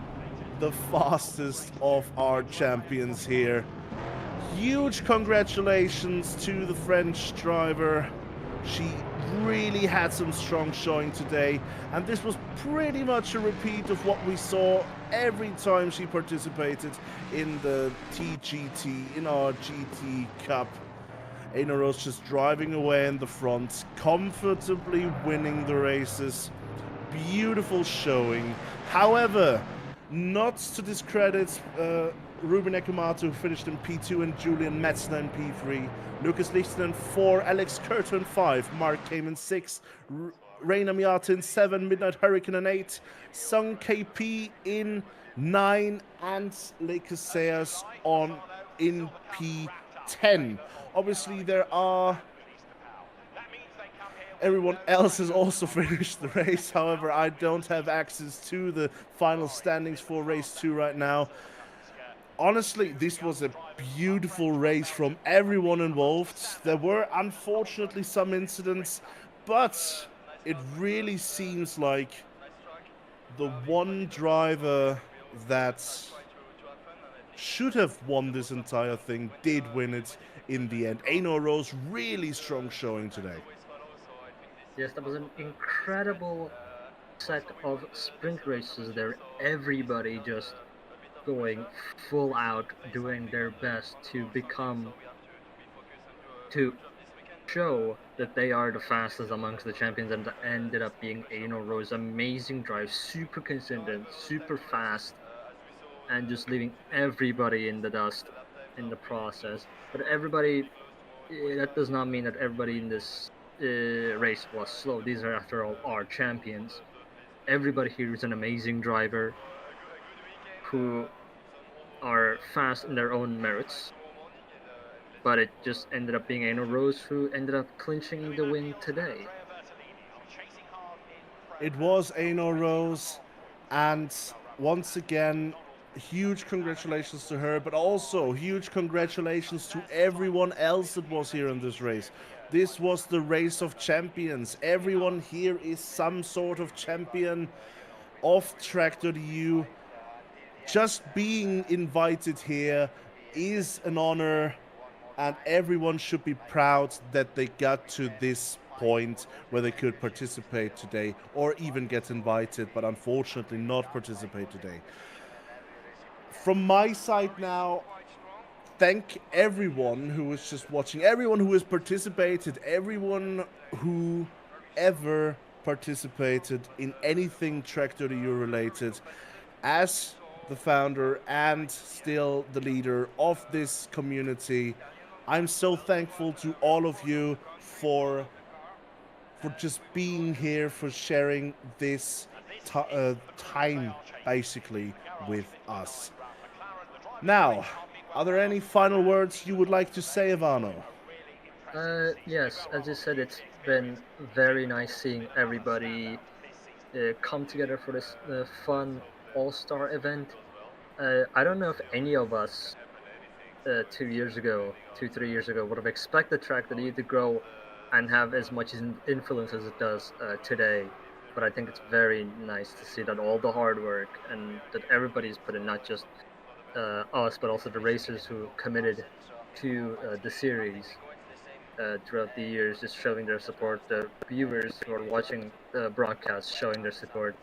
the fastest of our champions here. Huge congratulations to the French driver. She really had some strong showing today, and this was pretty much a repeat of what we saw every time she participated in the TGT, in our GT Cup. Aino Rose just driving away in the front, comfortably winning the races. Beautiful showing. However, not to discredit Ruben Ekumato, who finished in P2, and Julian Metzner in P3. Lucas Lichten in 4, Alex Curtin in 5, Mark came in 6, Reina Miata in 7, Midnight Hurricane in 8, Sung KP in 9, and Lecaseas in P10. Obviously, everyone else has also finished the race. However, I don't have access to the final standings for race 2 right now. Honestly, this was a beautiful race from everyone involved. There were unfortunately some incidents, but it really seems like the one driver that should have won this entire thing did win it in the end. Aino Rose, really strong showing today. Yes, that was an incredible set of sprint races there. Everybody just going full out, doing their best to show that they are the fastest amongst the champions, and that ended up being Aino Rose. Amazing drive, super consistent, super fast, and just leaving everybody in the dust in the process. But everybody, that does not mean that everybody in this race was slow. These are, after all, our champions. everybody here is an amazing driver who are fast in their own merits, but it just ended up being Ano Rose who ended up clinching the win today. It was Ano Rose, and once again, huge congratulations to her, but also huge congratulations to everyone else that was here in this race. This was the race of champions. Everyone here is some sort of champion of track.eu. Just being invited here is an honor, and everyone should be proud that they got to this point where they could participate today or even get invited, but unfortunately not participate today. From my side now, thank everyone who is just watching, everyone who has participated, everyone who ever participated in anything track.eu related. As the founder and still the leader of this community, I'm so thankful to all of you for just being here, for sharing this time basically with us. Now, are there any final words you would like to say, Ivano? Yes, as you said, it's been very nice seeing everybody come together for this fun all-star event. I don't know if any of us 2 years ago, 3 years ago, would have expected track.eu to grow and have as much influence as it does today. But I think it's very nice to see that all the hard work and that everybody's put in, not just us, but also the racers who committed to the series throughout the years, just showing their support, the viewers who are watching the broadcast showing their support,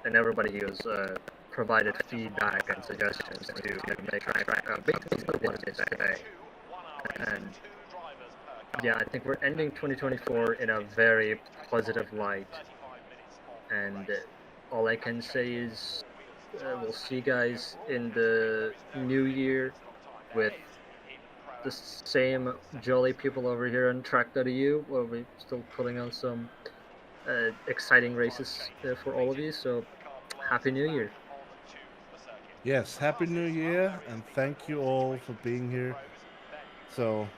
and everybody who's provided feedback and suggestions to make track basically what it is today. And yeah, I think we're ending 2024 in a very positive light. And all I can say is we'll see you guys in the new year with the same jolly people over here on track.eu, where we're still putting on some exciting races for all of you. So, Happy New Year! Yes, Happy New Year, and thank you all for being here. So,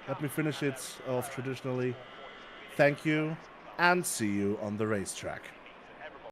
let me finish it off traditionally. Thank you, and see you on the racetrack.